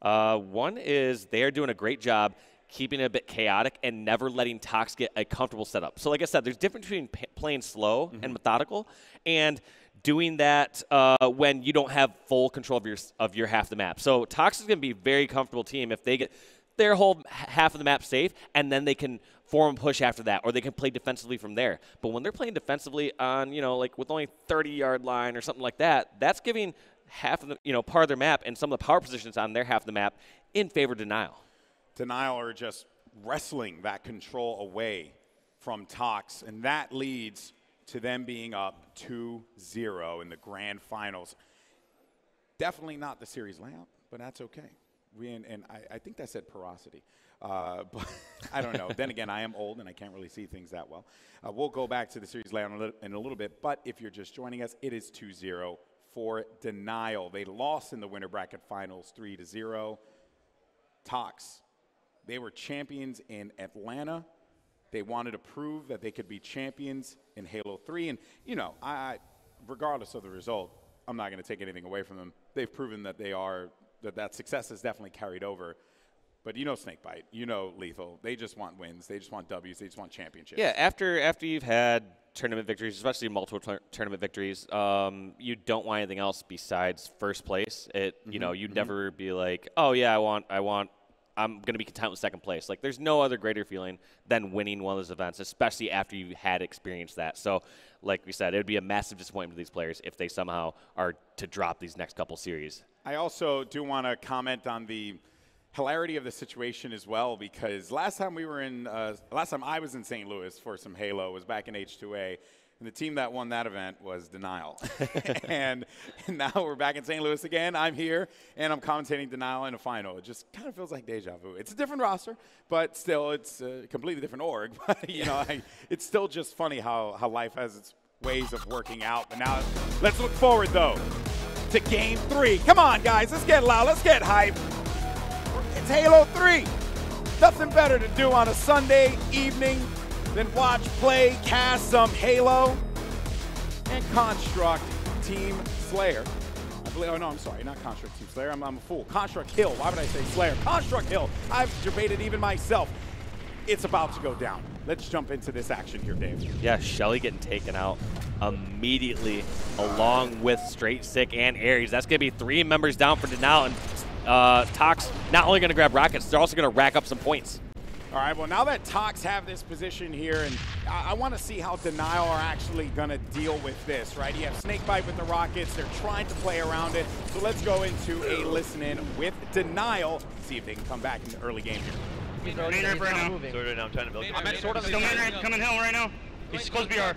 [SPEAKER 2] One is they are doing a great job keeping it a bit chaotic and never letting TOX get a comfortable setup. So like I said, there's a difference between playing slow and methodical and doing that when you don't have full control of your half the map. So TOX is going to be a very comfortable team if they get their whole half of the map safe, and then they can form push after that, or they can play defensively from there. But when they're playing defensively on, like with only 30-yard line or something like that, that's giving half of the, part of their map and some of the power positions on their half of the map in favor of Denial.
[SPEAKER 1] Denial are just wrestling that control away from TOX, and that leads to them being up 2-0 in the grand finals. Definitely not the series layout, but that's okay. I think that said porosity. But I don't know. Then again, I am old and I can't really see things that well. We'll go back to the series layout in a little bit, but if you're just joining us, it is 2-0 for Denial. They lost in the winter bracket finals 3-0. TOX, they were champions in Atlanta. They wanted to prove that they could be champions in Halo 3. And, regardless of the result, I'm not going to take anything away from them. They've proven that that success has definitely carried over. But Snakebite, Lethul. They just want wins. They just want W's. They just want championships.
[SPEAKER 2] Yeah, after you've had tournament victories, especially multiple tournament victories, you don't want anything else besides first place. You'd never be like, oh yeah, I'm going to be content with second place. Like, there's no other greater feeling than winning one of those events, especially after you had experienced that. So, like we said, it would be a massive disappointment to these players if they somehow are to drop these next couple series. I
[SPEAKER 1] also do want to comment on the hilarity of the situation as well, because last time I was in St. Louis for some Halo was back in H2A, and the team that won that event was Denial. and now we're back in St. Louis again. I'm here, and I'm commentating Denial in a final. It just kind of feels like deja vu. It's a different roster, but still, it's a completely different org. But, it's still just funny how life has its ways of working out. But now let's look forward, though, to Game 3. Come on, guys. Let's get loud. Let's get hype. It's Halo 3. Nothing better to do on a Sunday evening than watch, play, cast some Halo and Construct Team Slayer. I'm sorry, not Construct Team Slayer. I'm a fool. Construct Hill. Why would I say Slayer? Construct Hill. I've debated even myself. It's about to go down. Let's jump into this action here, Dave.
[SPEAKER 2] Yeah, Shele getting taken out immediately along with Straight Sick and Aries. That's going to be 3 members down for Denial, and TOX not only going to grab rockets, they're also going to rack up some points.
[SPEAKER 1] All right, well, now that TOX have this position here, and I want to see how Denial are actually going to deal with this, right? You have Snakebite with the rockets. They're trying to play around it. So let's go into a listen-in with Denial, see if they can come back in the early game here.
[SPEAKER 5] Main ramp right now. Sword right now. I'm trying to build. I'm at sword on the main ramp. Coming hill right now. He's close BR.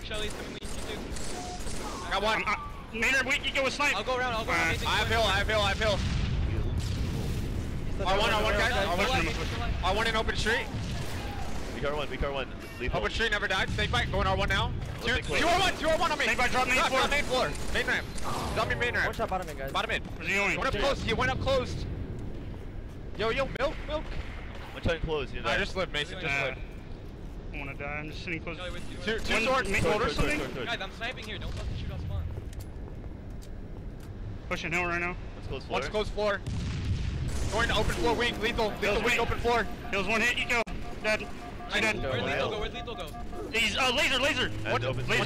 [SPEAKER 5] Got one. Main ramp, we can go with snipe.
[SPEAKER 3] I'll go around.
[SPEAKER 5] I have hill. R1, guys. R1 in open street.
[SPEAKER 4] BR1.
[SPEAKER 5] Open street never died. Snakebite going R1 now. 2 R1 on me. Snakebite drop main floor. Main ramp. Drop me main ramp.
[SPEAKER 3] One shot bottom mid, guys.
[SPEAKER 5] Bottom mid. Where's he going? Went up close. He went up close. Yo, milk.
[SPEAKER 4] One time close,
[SPEAKER 5] I just lived, Mason. Just lived.
[SPEAKER 3] I want to die. I'm just sitting close.
[SPEAKER 5] Two sword, main or something.
[SPEAKER 3] Guys, I'm sniping here. Don't fucking shoot off spawn.
[SPEAKER 5] Pushing hill right now.
[SPEAKER 4] One's close floor.
[SPEAKER 5] Going to open floor weak. Lethul weak. Open floor.
[SPEAKER 3] Hills one hit. Eco. Dead. Dead. Where'd Lethul go?
[SPEAKER 5] He's laser. Laser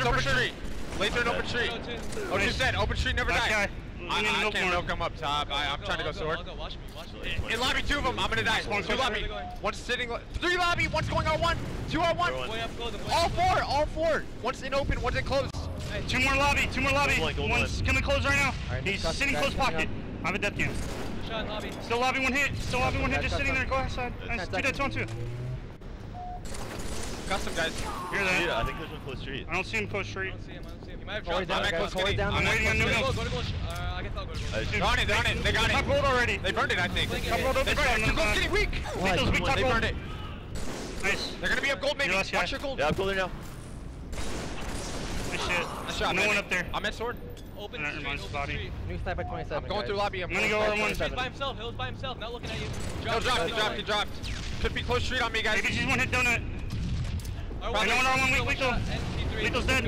[SPEAKER 5] open street. Laser in open street. Oh, you said open street never died. I can't milk him up top. I'm trying to go sword.
[SPEAKER 3] I'll go. Watch me.
[SPEAKER 5] In lobby, 2 of them. I'm gonna die. 2 lobby. One's sitting. 3 lobby. One's going R1. 2 R1. All four. One's in open. One's in close. 2 more lobby. One's coming close right now. He's sitting close pocket. I have a death cam.
[SPEAKER 3] Shot in lobby.
[SPEAKER 5] Still lobby one hit. Just sitting there. Go outside. Nice. 2 dead. 2 on 2. Custom guys. You're there.
[SPEAKER 4] Yeah, I think there's one close street.
[SPEAKER 5] I don't see him close street.
[SPEAKER 3] I don't see him. He might have dropped.
[SPEAKER 5] I'm waiting on new
[SPEAKER 3] Go to gold. I guess I'll go to gold.
[SPEAKER 5] They're on it. They got it. Top gold already. They burned it, I think. Top gold open. Two gold's getting weak. Lethal's weak. Top gold. They burned it. Nice. They're gonna be up gold maybe. Watch your gold.
[SPEAKER 4] Yeah, I'm gold there now.
[SPEAKER 5] Nice shit. Nice shot. No one up there. I'm at sword.
[SPEAKER 3] Open street.
[SPEAKER 6] New snipe by 27.
[SPEAKER 5] I'm going through lobby. I'm gonna go R1.
[SPEAKER 3] He's by himself. Hill's by himself. Not looking at you.
[SPEAKER 5] He dropped. Could be close street on me, guys. Maybe she's one hit donut. R1 weak. Lethal's dead.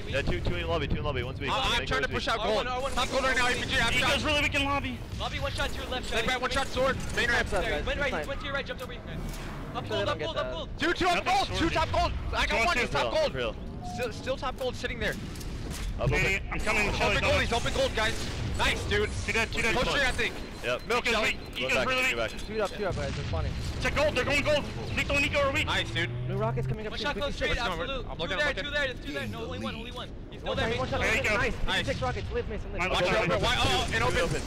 [SPEAKER 4] Yeah, two in lobby. One's weak.
[SPEAKER 5] I'm trying to push out gold. Top gold right now. RPG. Eco's really weak in lobby.
[SPEAKER 3] Lobby, 1 shot to your left.
[SPEAKER 5] Snakebite, 1 shot sword. Main ramp.
[SPEAKER 3] Went right. He went to your right. Jumped over you. Up gold.
[SPEAKER 5] 2 up gold. 2 top gold. I got 1. He's top gold. Still top gold sitting there.
[SPEAKER 4] I'm coming.
[SPEAKER 5] Open gold. He's open gold, guys. Nice, dude. Two dead. Push her, I think.
[SPEAKER 6] Yep.
[SPEAKER 5] Milk is weak. Eco's really weak.
[SPEAKER 3] Two up, guys. They're spawning.
[SPEAKER 5] Check gold. They're going gold. Nico and Nico are weak.
[SPEAKER 4] Nice, dude.
[SPEAKER 3] New rockets coming up.
[SPEAKER 4] One shot close straight, absolute. Two there, two there. No, only one. He's still there.
[SPEAKER 3] One shot.
[SPEAKER 5] There you go.
[SPEAKER 3] Nice.
[SPEAKER 4] Nice.
[SPEAKER 3] 6 rockets. Live, Mason. Live.
[SPEAKER 5] Watch out.
[SPEAKER 4] Oh, and open.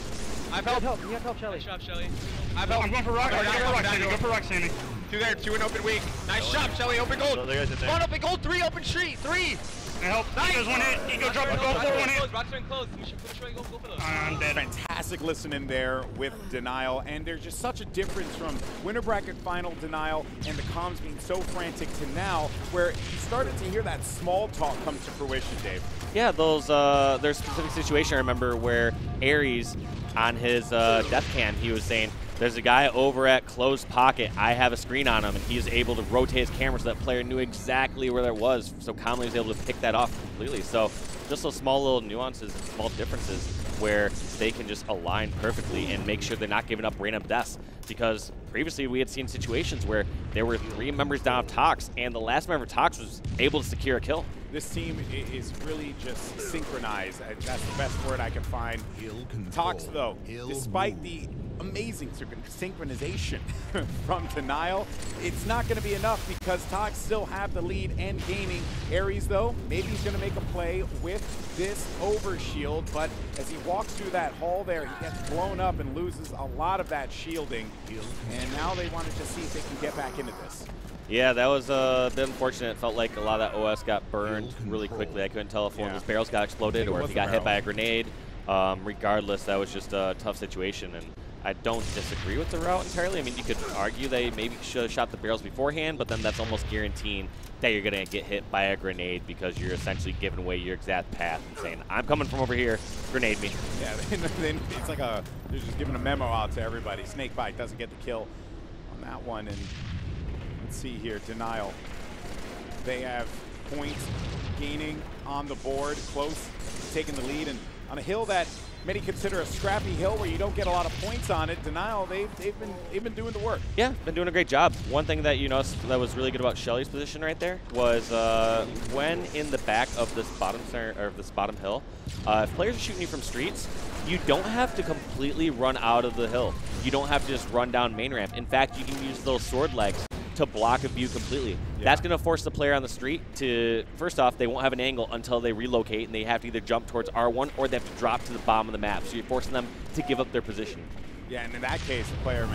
[SPEAKER 4] I've helped.
[SPEAKER 3] You have help, Shele.
[SPEAKER 4] Nice job, Shele.
[SPEAKER 5] I'm going for rock. Go for rock, Sandy.
[SPEAKER 4] Two there, two and open weak. Nice job, Shele. Open gold. Spawn open gold. 3 open street. 3.
[SPEAKER 5] I help. Eco's one hit. Eco drop a gold. 4 1 hit.
[SPEAKER 4] Rocks are in close. We should go for those.
[SPEAKER 5] I'm dead.
[SPEAKER 1] Fantastic listening there with Denial, and there's just such a difference from winter bracket final Denial and the comms being so frantic to now, where you started to hear that small talk come to fruition, Dave.
[SPEAKER 2] Yeah, those there's a specific situation I remember where Aries on his death cam, he was saying, there's a guy over at closed pocket. I have a screen on him, and he is able to rotate his camera so that player knew exactly where that was. So Commonly was able to pick that off completely. So just those small little nuances and small differences where they can just align perfectly and make sure they're not giving up random deaths. Because previously we had seen situations where there were 3 members down of TOX, and the last member of TOX was able to secure a kill.
[SPEAKER 1] This team is really just synchronized. That's the best word I can find. TOX, though, despite the amazing synchronization from Denial, it's not going to be enough because TOX still have the lead and gaining. Aries, though, maybe he's going to make a play with this overshield, but as he walks through that hall there, he gets blown up and loses a lot of that shielding. And now they want to just see if they can get back into this.
[SPEAKER 2] Yeah, that was a bit unfortunate. It felt like a lot of that OS got burned really quickly. I couldn't tell if one of those barrels got exploded or if he got hit by a grenade. Regardless, that was just a tough situation, and I don't disagree with the route entirely. I mean, you could argue they maybe should have shot the barrels beforehand, but then that's almost guaranteeing that you're going to get hit by a grenade because you're essentially giving away your exact path and saying, I'm coming from over here, grenade me.
[SPEAKER 1] Yeah, it's like they're just giving a memo out to everybody. Snakebite doesn't get the kill on that one, and let's see here, Denial. They have points gaining on the board, close, taking the lead, and on a hill that many consider a scrappy hill where you don't get a lot of points on it. Denial, they've been doing the work.
[SPEAKER 2] Yeah, been doing a great job. One thing that you noticed that was really good about Shele's position right there was when in the back of this bottom center or this bottom hill, if players are shooting you from streets, you don't have to completely run out of the hill. You don't have to just run down main ramp. In fact, you can use those sword legs to block a view completely. Yeah. That's going to force the player on the street to, first off, they won't have an angle until they relocate, and they have to either jump towards R1 or they have to drop to the bottom of the map. So you're forcing them to give up their position.
[SPEAKER 1] Yeah, and in that case, the player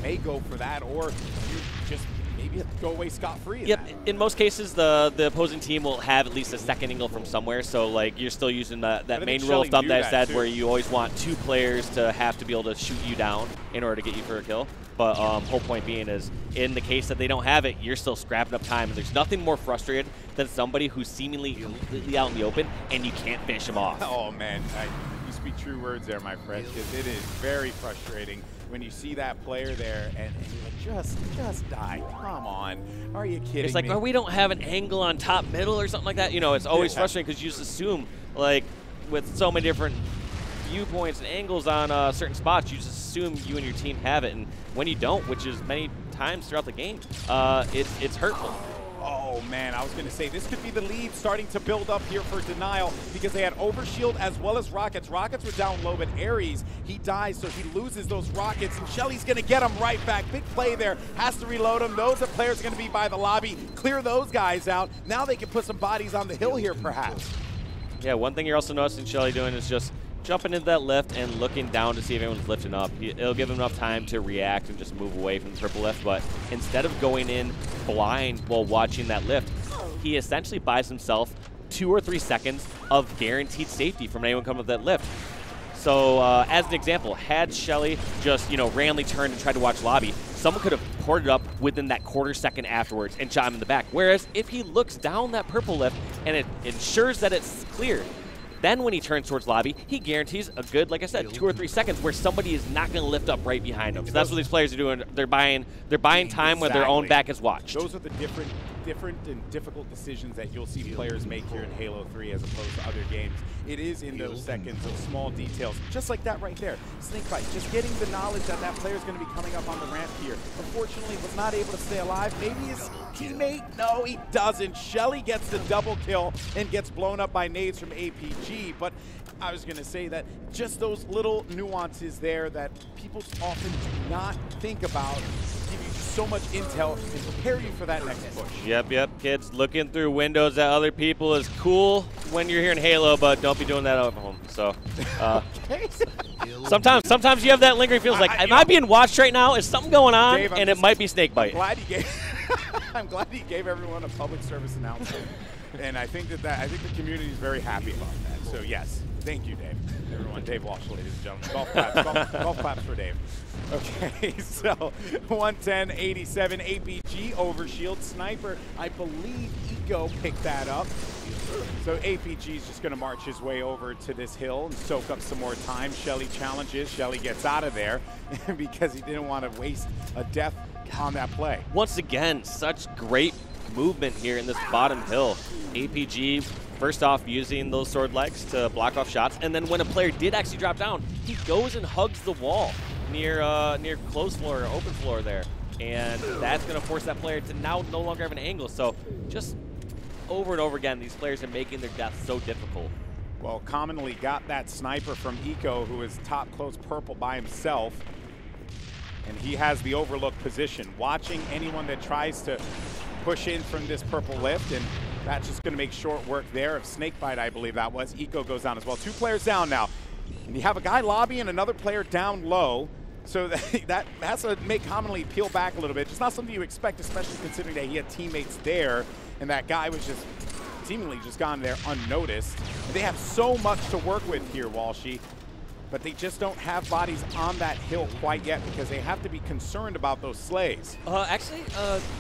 [SPEAKER 1] may go for that, or you just maybe go away scot-free.
[SPEAKER 2] Yep. In most cases, the opposing team will have at least a second angle from somewhere. So like you're still using that main rule of thumb that I said, where you always want 2 players to have to be able to shoot you down in order to get you for a kill. But whole point being is, in the case that they don't have it, you're still scrapping up time. And there's nothing more frustrated than somebody who's seemingly completely out in the open and you can't finish them off.
[SPEAKER 1] Oh, man. You speak true words there, my friend, because it is very frustrating when you see that player there and you're like, just die. Come on. Are you kidding me?
[SPEAKER 2] It's like, oh, we don't have an angle on top middle or something like that. You know, it's always frustrating because you just assume, like, with so many different viewpoints and angles on certain spots, you just assume you and your team have it, and when you don't, which is many times throughout the game, it's hurtful.
[SPEAKER 1] Oh man, I was going to say this could be the lead starting to build up here for Denial because they had overshield as well as rockets. Rockets were down low, but Aries, he dies, so he loses those rockets, and Shele's going to get him right back. Big play there, has to reload him. Knows that players are going to be by the lobby. Clear those guys out. Now they can put some bodies on the hill here, perhaps.
[SPEAKER 2] Yeah, one thing you're also noticing Shele doing is just jumping into that lift and looking down to see if anyone's lifting up. It'll give him enough time to react and just move away from the purple lift, but instead of going in blind while watching that lift, he essentially buys himself 2 or 3 seconds of guaranteed safety from anyone coming with that lift. So as an example, had Shele just, randomly turned and tried to watch lobby, someone could have ported up within that quarter second afterwards and shot him in the back. Whereas if he looks down that purple lift and it ensures that it's clear, then when he turns towards lobby, he guarantees a good, like I said, 2 or 3 seconds where somebody is not going to lift up right behind him. So that's what these players are doing. They're buying time when their own back is watched.
[SPEAKER 1] Those are the different different and difficult decisions that you'll see players make here in Halo 3 as opposed to other games. It is in those seconds, those small details, just like that right there. Snakebite, just getting the knowledge that that player is going to be coming up on the ramp here. Unfortunately, was not able to stay alive. Maybe his teammate, no, he doesn't. Shele gets the double kill and gets blown up by nades from APG, but I was going to say that just those little nuances there that people often do not think about give you so much intel and prepare you for that next push.
[SPEAKER 2] Yep, kids. Looking through windows at other people is cool when you're here in Halo, but don't be doing that at home. So sometimes you have that lingering feels like, am I being watched right now? Is something going on? Dave, and it might be Snakebite.
[SPEAKER 1] I'm glad he gave everyone a public service announcement. And I think that I think the community is very happy about that. So yes, thank you, Dave. Everyone, Dave Walsh, ladies and gentlemen. Golf claps, golf claps for Dave. Okay, so 110-87 APG overshield sniper. I believe Eco picked that up. So APG is just going to march his way over to this hill and soak up some more time. Shele challenges. Shele gets out of there because he didn't want to waste a death on that play.
[SPEAKER 2] Once again, such great movement here in this bottom hill. APG, first off, using those sword legs to block off shots, and then when a player did actually drop down, he goes and hugs the wall near closed floor or open floor there, and that's going to force that player to now no longer have an angle. So just over and over again, these players are making their death so difficult.
[SPEAKER 1] Well, commonly got that sniper from Eco, who is top close purple by himself, and he has the overlook position, watching anyone that tries to push in from this purple lift, and that's just going to make short work there of Snakebite, I believe that was. Eco goes down as well. 2 players down now. And you have a guy lobbying, another player down low. So that has to make commonly peel back a little bit. Just not something you expect, especially considering that he had teammates there, and that guy was just seemingly just gone there unnoticed. They have so much to work with here, Walshy, but they just don't have bodies on that hill quite yet because they have to be concerned about those slays.
[SPEAKER 2] Actually,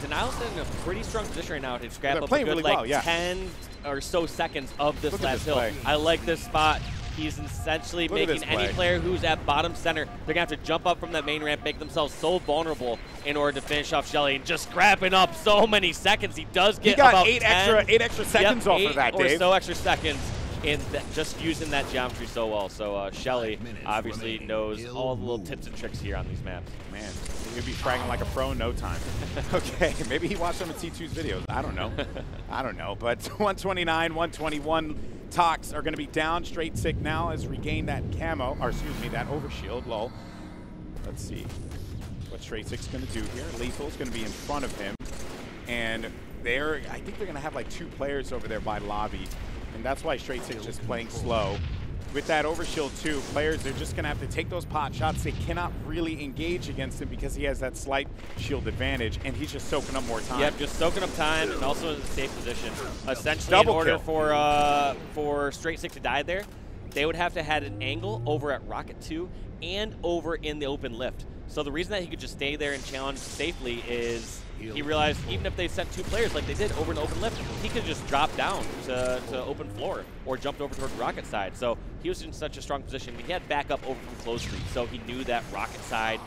[SPEAKER 2] Denial's in a pretty strong position right now to scrap up a good,
[SPEAKER 1] really
[SPEAKER 2] like,
[SPEAKER 1] well, yeah.
[SPEAKER 2] 10 or so seconds of this last hill.
[SPEAKER 1] Play.
[SPEAKER 2] I like this spot. He's essentially making any player who's at bottom center, they're going to have to jump up from that main ramp, make themselves so vulnerable in order to finish off Shele, and just scrapping up so many seconds. He does get about
[SPEAKER 1] 8 extra seconds off of that, Dave.
[SPEAKER 2] Or so extra seconds. And just using that geometry so well. So Shele obviously knows all the little tips and tricks here on these maps.
[SPEAKER 1] Man, he'll be fragging like a pro in no time. Okay, maybe he watched some of T2's videos. I don't know. I don't know. But 129, 121 TOX are going to be down. Straight Sick now has regained that camo, or excuse me, that overshield. Lol. Let's see what Straight Sick's going to do here. Lethul's going to be in front of him. And I think they're going to have like 2 players over there by lobby. And that's why Straight Sick's just playing slow. With that overshield too, players are just gonna have to take those pot shots. They cannot really engage against him because he has that slight shield advantage, and he's just soaking up more time.
[SPEAKER 2] Yep, just soaking up time and also in a safe position. Essentially, in order for Straight Sick to die there, they would have to have an angle over at Rocket 2 and over in the open lift. So the reason that he could just stay there and challenge safely is he realized even if they sent 2 players like they did over an open lift, he could just drop down to open floor or jumped over toward Rocket side. So he was in such a strong position. He had backup over from close street, so he knew that Rocket side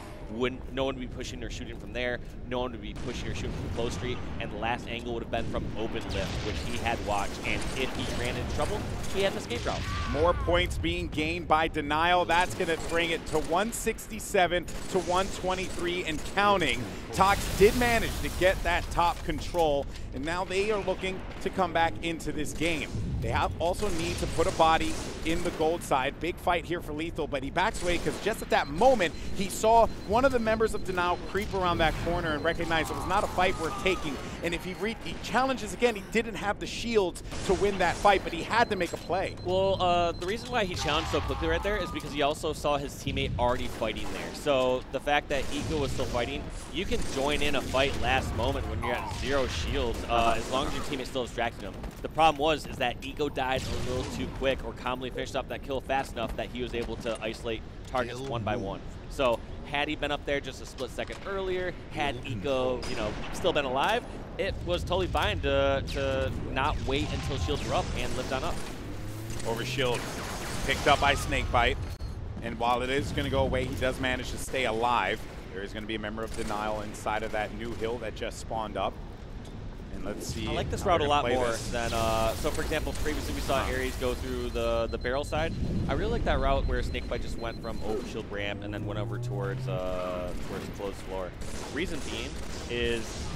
[SPEAKER 2] no one would be pushing or shooting from there, no one would be pushing or shooting from close street, and the last angle would have been from open lift, which he had watched, and if he ran into trouble, he had an escape route.
[SPEAKER 1] More points being gained by Denial. That's going to bring it to 167 to 123 and counting. TOX did manage to get that top control, and now they are looking to come back into this game. They also need to put a body in the gold side. Big fight here for Lethul, but he backs away because just at that moment, he saw one of the members of Denial creep around that corner and recognized it was not a fight worth taking. And if he challenges again, he didn't have the shields to win that fight, but he had to make a play.
[SPEAKER 2] Well, the reason why he challenged so quickly right there is because he also saw his teammate already fighting there. So the fact that Eco was still fighting, you can join in a fight last moment when you're at 0 shields, as long as your teammate still distracting him. The problem is that Eco died a little too quick or calmly finished up that kill fast enough that he was able to isolate targets one by one. So had he been up there just a split second earlier, had Eco, still been alive, it was totally fine to not wait until shields were up and lift on up.
[SPEAKER 1] Overshield picked up by Snakebite, and while it is going to go away, he does manage to stay alive. There is going to be a member of Denial inside of that new hill that just spawned up. And let's see.
[SPEAKER 2] I like this route a lot more than, so for example, previously we saw Aries go through the barrel side. I really like that route where Snakebite just went from overshield ramp and then went over towards closed floor. Reason being is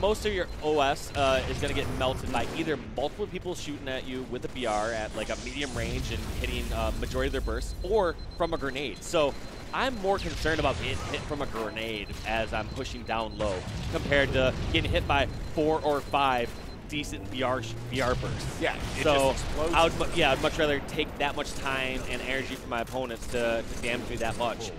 [SPEAKER 2] most of your OS is going to get melted by either multiple people shooting at you with a BR at like a medium range and hitting majority of their bursts, or from a grenade. So I'm more concerned about getting hit from a grenade as I'm pushing down low compared to getting hit by 4 or 5 decent BR bursts.
[SPEAKER 1] Yeah,
[SPEAKER 2] so I'd much rather take that much time and energy from my opponents to damage me that much.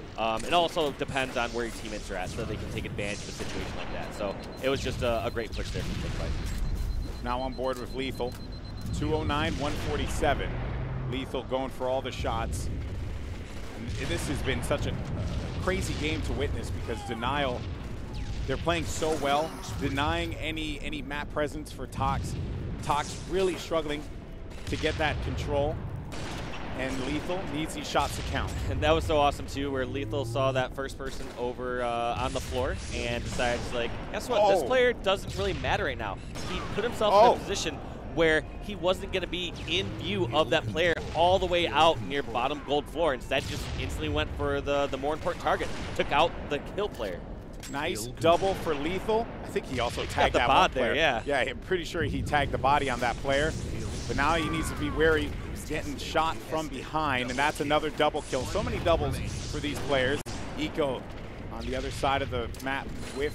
[SPEAKER 2] It also depends on where your teammates are at, so they can take advantage of a situation like that. So it was just a great push there from Snakebite.
[SPEAKER 1] Now on board with Lethul. 209, 147. Lethul going for all the shots. And this has been such a crazy game to witness because Denial, they're playing so well, denying any map presence for TOX. TOX really struggling to get that control, and Lethul needs these shots to count.
[SPEAKER 2] And that was so awesome too, where Lethul saw that first person over on the floor and decides, like, guess what? This player doesn't really matter right now. He put himself in a position where he wasn't going to be in view of that player all the way out near bottom gold floor. Instead, just instantly went for the more important target, took out the kill player.
[SPEAKER 1] Nice double for Lethul. I think he also tagged that
[SPEAKER 2] bot
[SPEAKER 1] player.
[SPEAKER 2] There, yeah.
[SPEAKER 1] Yeah, I'm pretty sure he tagged the body on that player. But now he needs to be wary. He's getting shot from behind, and that's another double kill. So many doubles for these players. Eco on the other side of the map with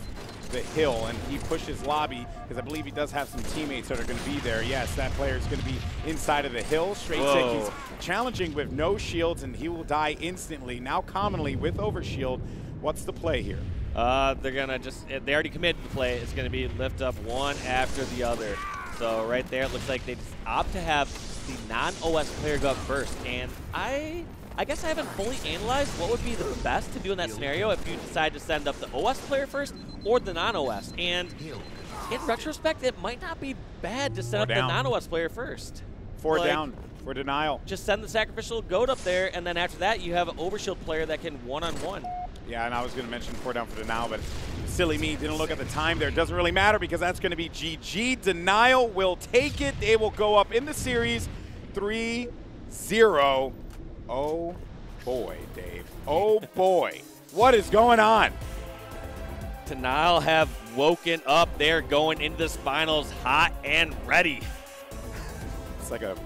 [SPEAKER 1] the hill, and he pushes lobby because I believe he does have some teammates that are going to be there. Yes, that player is going to be inside of the hill. Straight tick, he's challenging with no shields, and he will die instantly. Now commonly with overshield. What's the play here?
[SPEAKER 2] They're going to just, they already committed the play. It's going to be lift up one after the other. So right there, it looks like they just opt to have the non-OS player go up first. And I guess I haven't fully analyzed what would be the best to do in that scenario if you decide to send up the OS player first or the non-OS. And in retrospect, it might not be bad to send up the non-OS player first.
[SPEAKER 1] 4 down for Denial.
[SPEAKER 2] Just send the sacrificial goat up there, and then after that, you have an overshield player that can one-on-one.
[SPEAKER 1] Yeah, and I was going to mention 4 down for Denial, but silly me, didn't look at the time there. Doesn't really matter because that's going to be GG. Denial will take it. They will go up in the series 3-0. Oh, boy, Dave. Oh, boy. What is going on?
[SPEAKER 2] Denial have woken up. They're going into this finals hot and ready.
[SPEAKER 1] It's like a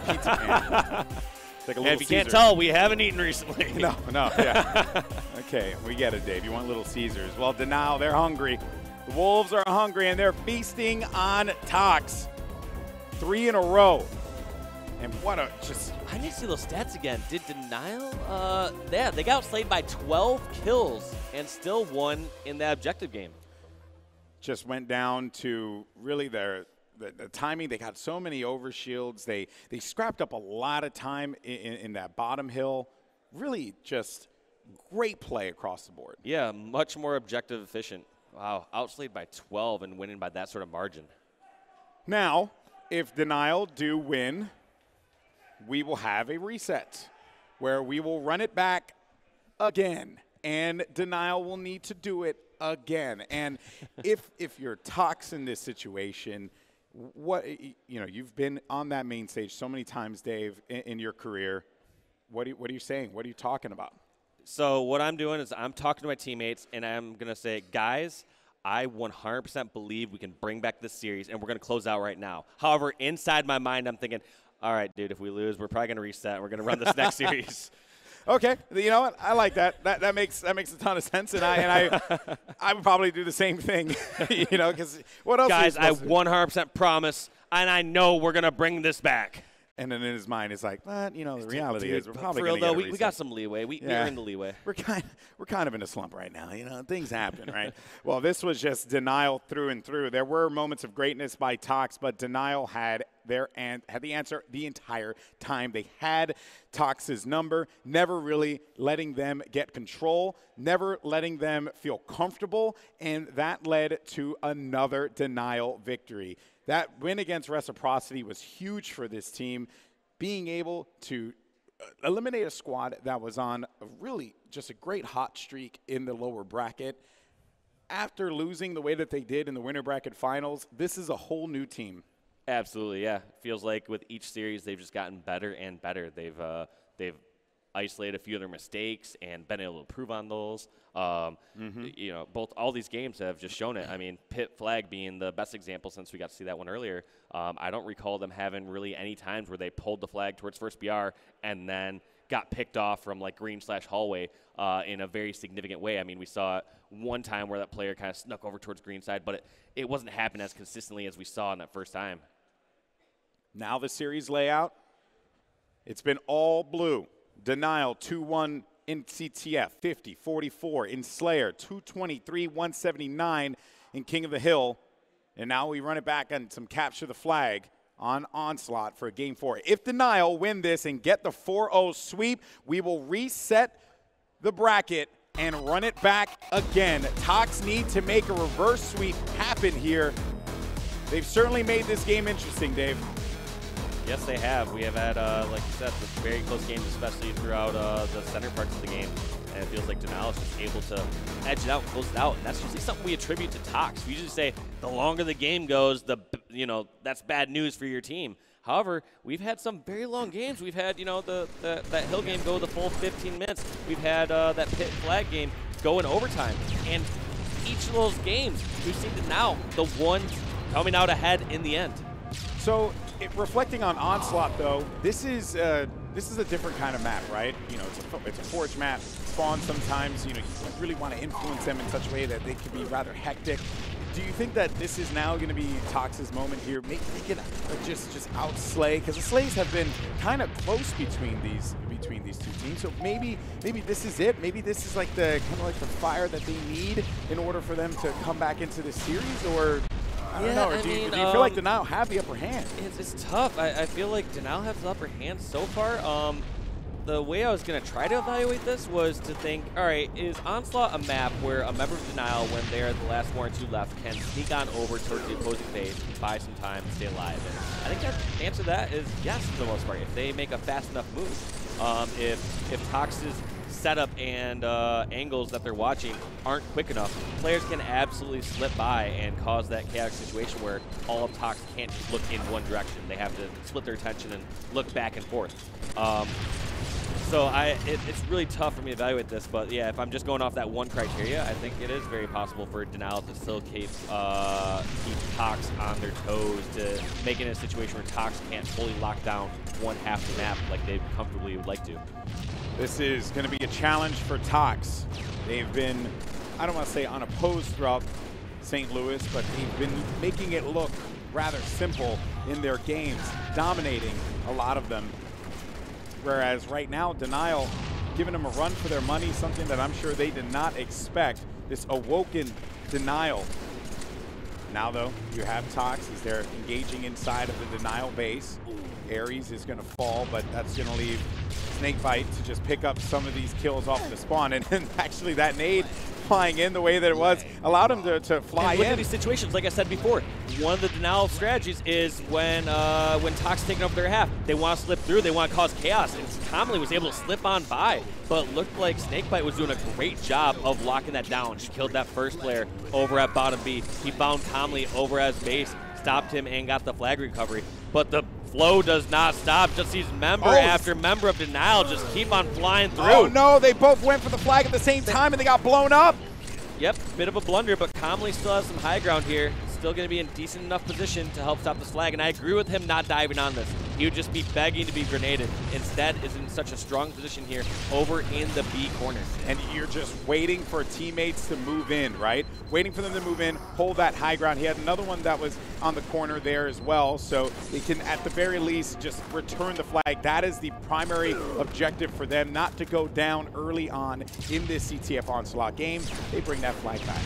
[SPEAKER 1] pizza pan. Like a
[SPEAKER 2] if you can't tell, we haven't eaten recently.
[SPEAKER 1] No, yeah. Okay, we get it, Dave. You want Little Caesars. Well, Denial, they're hungry. The Wolves are hungry, and they're feasting on TOX. 3 in a row. And what a just...
[SPEAKER 2] I need to see those stats again. Did Denial... yeah, they got slayed by 12 kills and still won in that objective game.
[SPEAKER 1] Just went down to really the timing. They got so many overshields. They scrapped up a lot of time in that bottom hill. Really just great play across the board.
[SPEAKER 2] Yeah, much more objective efficient. Wow, outslayed by 12 and winning by that sort of margin.
[SPEAKER 1] Now, if Denial do win, we will have a reset where we will run it back again, and Denial will need to do it again. And if you're TOX in this situation, you've been on that main stage so many times, Dave, in your career. What are you saying? What are you talking about?
[SPEAKER 2] So what I'm doing is I'm talking to my teammates, and I'm going to say, guys, I 100% believe we can bring back this series, and we're going to close out right now. However, inside my mind, I'm thinking, all right, dude, if we lose, we're probably going to reset, and we're going to run this next series.
[SPEAKER 1] Okay, you know what? I like that. That makes a ton of sense, and I would probably do the same thing. Because what else?
[SPEAKER 2] Guys, I 100% promise, and I know we're gonna bring this back.
[SPEAKER 1] And then in his mind, it's like, the reality is we're probably going to get a reset.
[SPEAKER 2] We got some leeway. We earned the leeway.
[SPEAKER 1] We're kind of in a slump right now. Things happen, right? Well, this was just Denial through and through. There were moments of greatness by TOX, but Denial had the answer the entire time. They had TOX's number, never really letting them get control, never letting them feel comfortable, and that led to another Denial victory. That win against Reciprocity was huge for this team, being able to eliminate a squad that was on really just a great hot streak in the lower bracket. after losing the way that they did in the winter bracket finals, this is a whole new team.
[SPEAKER 2] Absolutely, yeah. Feels like with each series they've just gotten better and better. They've isolated a few of their mistakes and been able to improve on those. You know, all these games have just shown it. I mean, Pit Flag being the best example since we got to see that one earlier. I don't recall them having really any times where they pulled the flag towards first BR and then got picked off from like green/hallway in a very significant way. I mean, we saw one time where that player kind of snuck over towards green side, but it wasn't happening as consistently as we saw in that first time.
[SPEAKER 1] Now the series layout, it's been all blue. Denial 2-1 in CTF, 50-44 in Slayer, 223-179 in King of the Hill. And now we run it back on some Capture the Flag on Onslaught for Game 4. If Denial win this and get the 4-0 sweep, we will reset the bracket and run it back again. TOX need to make a reverse sweep happen here. They've certainly made this game interesting, Dave.
[SPEAKER 2] Yes, they have. We have had, like you said, some very close games, especially throughout the center parts of the game. And it feels like Denial is just able to edge it out and close it out. And that's usually something we attribute to TOX. We usually say the longer the game goes, that's bad news for your team. However, we've had some very long games. We've had, that Hill game go the full 15 minutes. We've had that Pit Flag game go in overtime. And each of those games, we've seen Denial, the ones coming out ahead in the end.
[SPEAKER 1] So, reflecting on Onslaught, though, this is a different kind of map, right? You know, it's a forge map. Spawn sometimes, you really want to influence them in such a way that they can be rather hectic. Do you think that this is now going to be TOX's moment here? Make it just outslay, because the slays have been kind of close between these two teams. So maybe this is it. Maybe this is like the the fire that they need in order for them to come back into this series, or. I don't know. Do you feel like Denial have the upper hand?
[SPEAKER 2] It's tough. I feel like Denial has the upper hand so far. The way I was going to try to evaluate this was to think, all right, is Onslaught a map where a member of Denial, when they're the last 1 or 2 left, can sneak on over towards the opposing base, buy some time, and stay alive? And I think the answer to that is yes, for the most part, if they make a fast enough move. If TOX's setup and angles that they're watching aren't quick enough, players can absolutely slip by and cause that chaotic situation where all of TOX can't just look in one direction. They have to split their attention and look back and forth. So it's really tough for me to evaluate this, but yeah, if I'm just going off that one criteria, I think it is very possible for Denial to still keep TOX on their toes, to make it a situation where TOX can't fully lock down one half the map like they comfortably would like to.
[SPEAKER 1] This is going to be a challenge for TOX. They've been, I don't want to say unopposed throughout St. Louis, but they've been making it look rather simple in their games, dominating a lot of them. Whereas right now, Denial giving them a run for their money, something that I'm sure they did not expect, this awoken Denial. Now, though, you have TOX as they're engaging inside of the Denial base. Aries is going to fall, but that's going to leave Snakebite to just pick up some of these kills off the spawn. And actually, that nade flying in the way that it was allowed him to fly in.
[SPEAKER 2] Look at these situations, like I said before. One of the Denial strategies is when TOX taking over their half, they want to slip through, they want to cause chaos. And Commonly was able to slip on by, but it looked like Snakebite was doing a great job of locking that down. She killed that first player over at bottom B. He found Commonly over at his base, stopped him, and got the flag recovery. But the flow does not stop. Just sees member after member of Denial just keep on flying through.
[SPEAKER 1] Oh no, they both went for the flag at the same time and they got blown up.
[SPEAKER 2] Yep, bit of a blunder, but Commonly still has some high ground here. Still going to be in decent enough position to help stop this flag, and I agree with him not diving on this. He would just be begging to be grenaded. Instead, is in such a strong position here over in the B corner.
[SPEAKER 1] And you're just waiting for teammates to move in, right? Waiting for them to move in, hold that high ground. He had another one that was on the corner there as well, so they can at the very least just return the flag. That is the primary objective for them, not to go down early on in this CTF Onslaught game. They bring that flag back.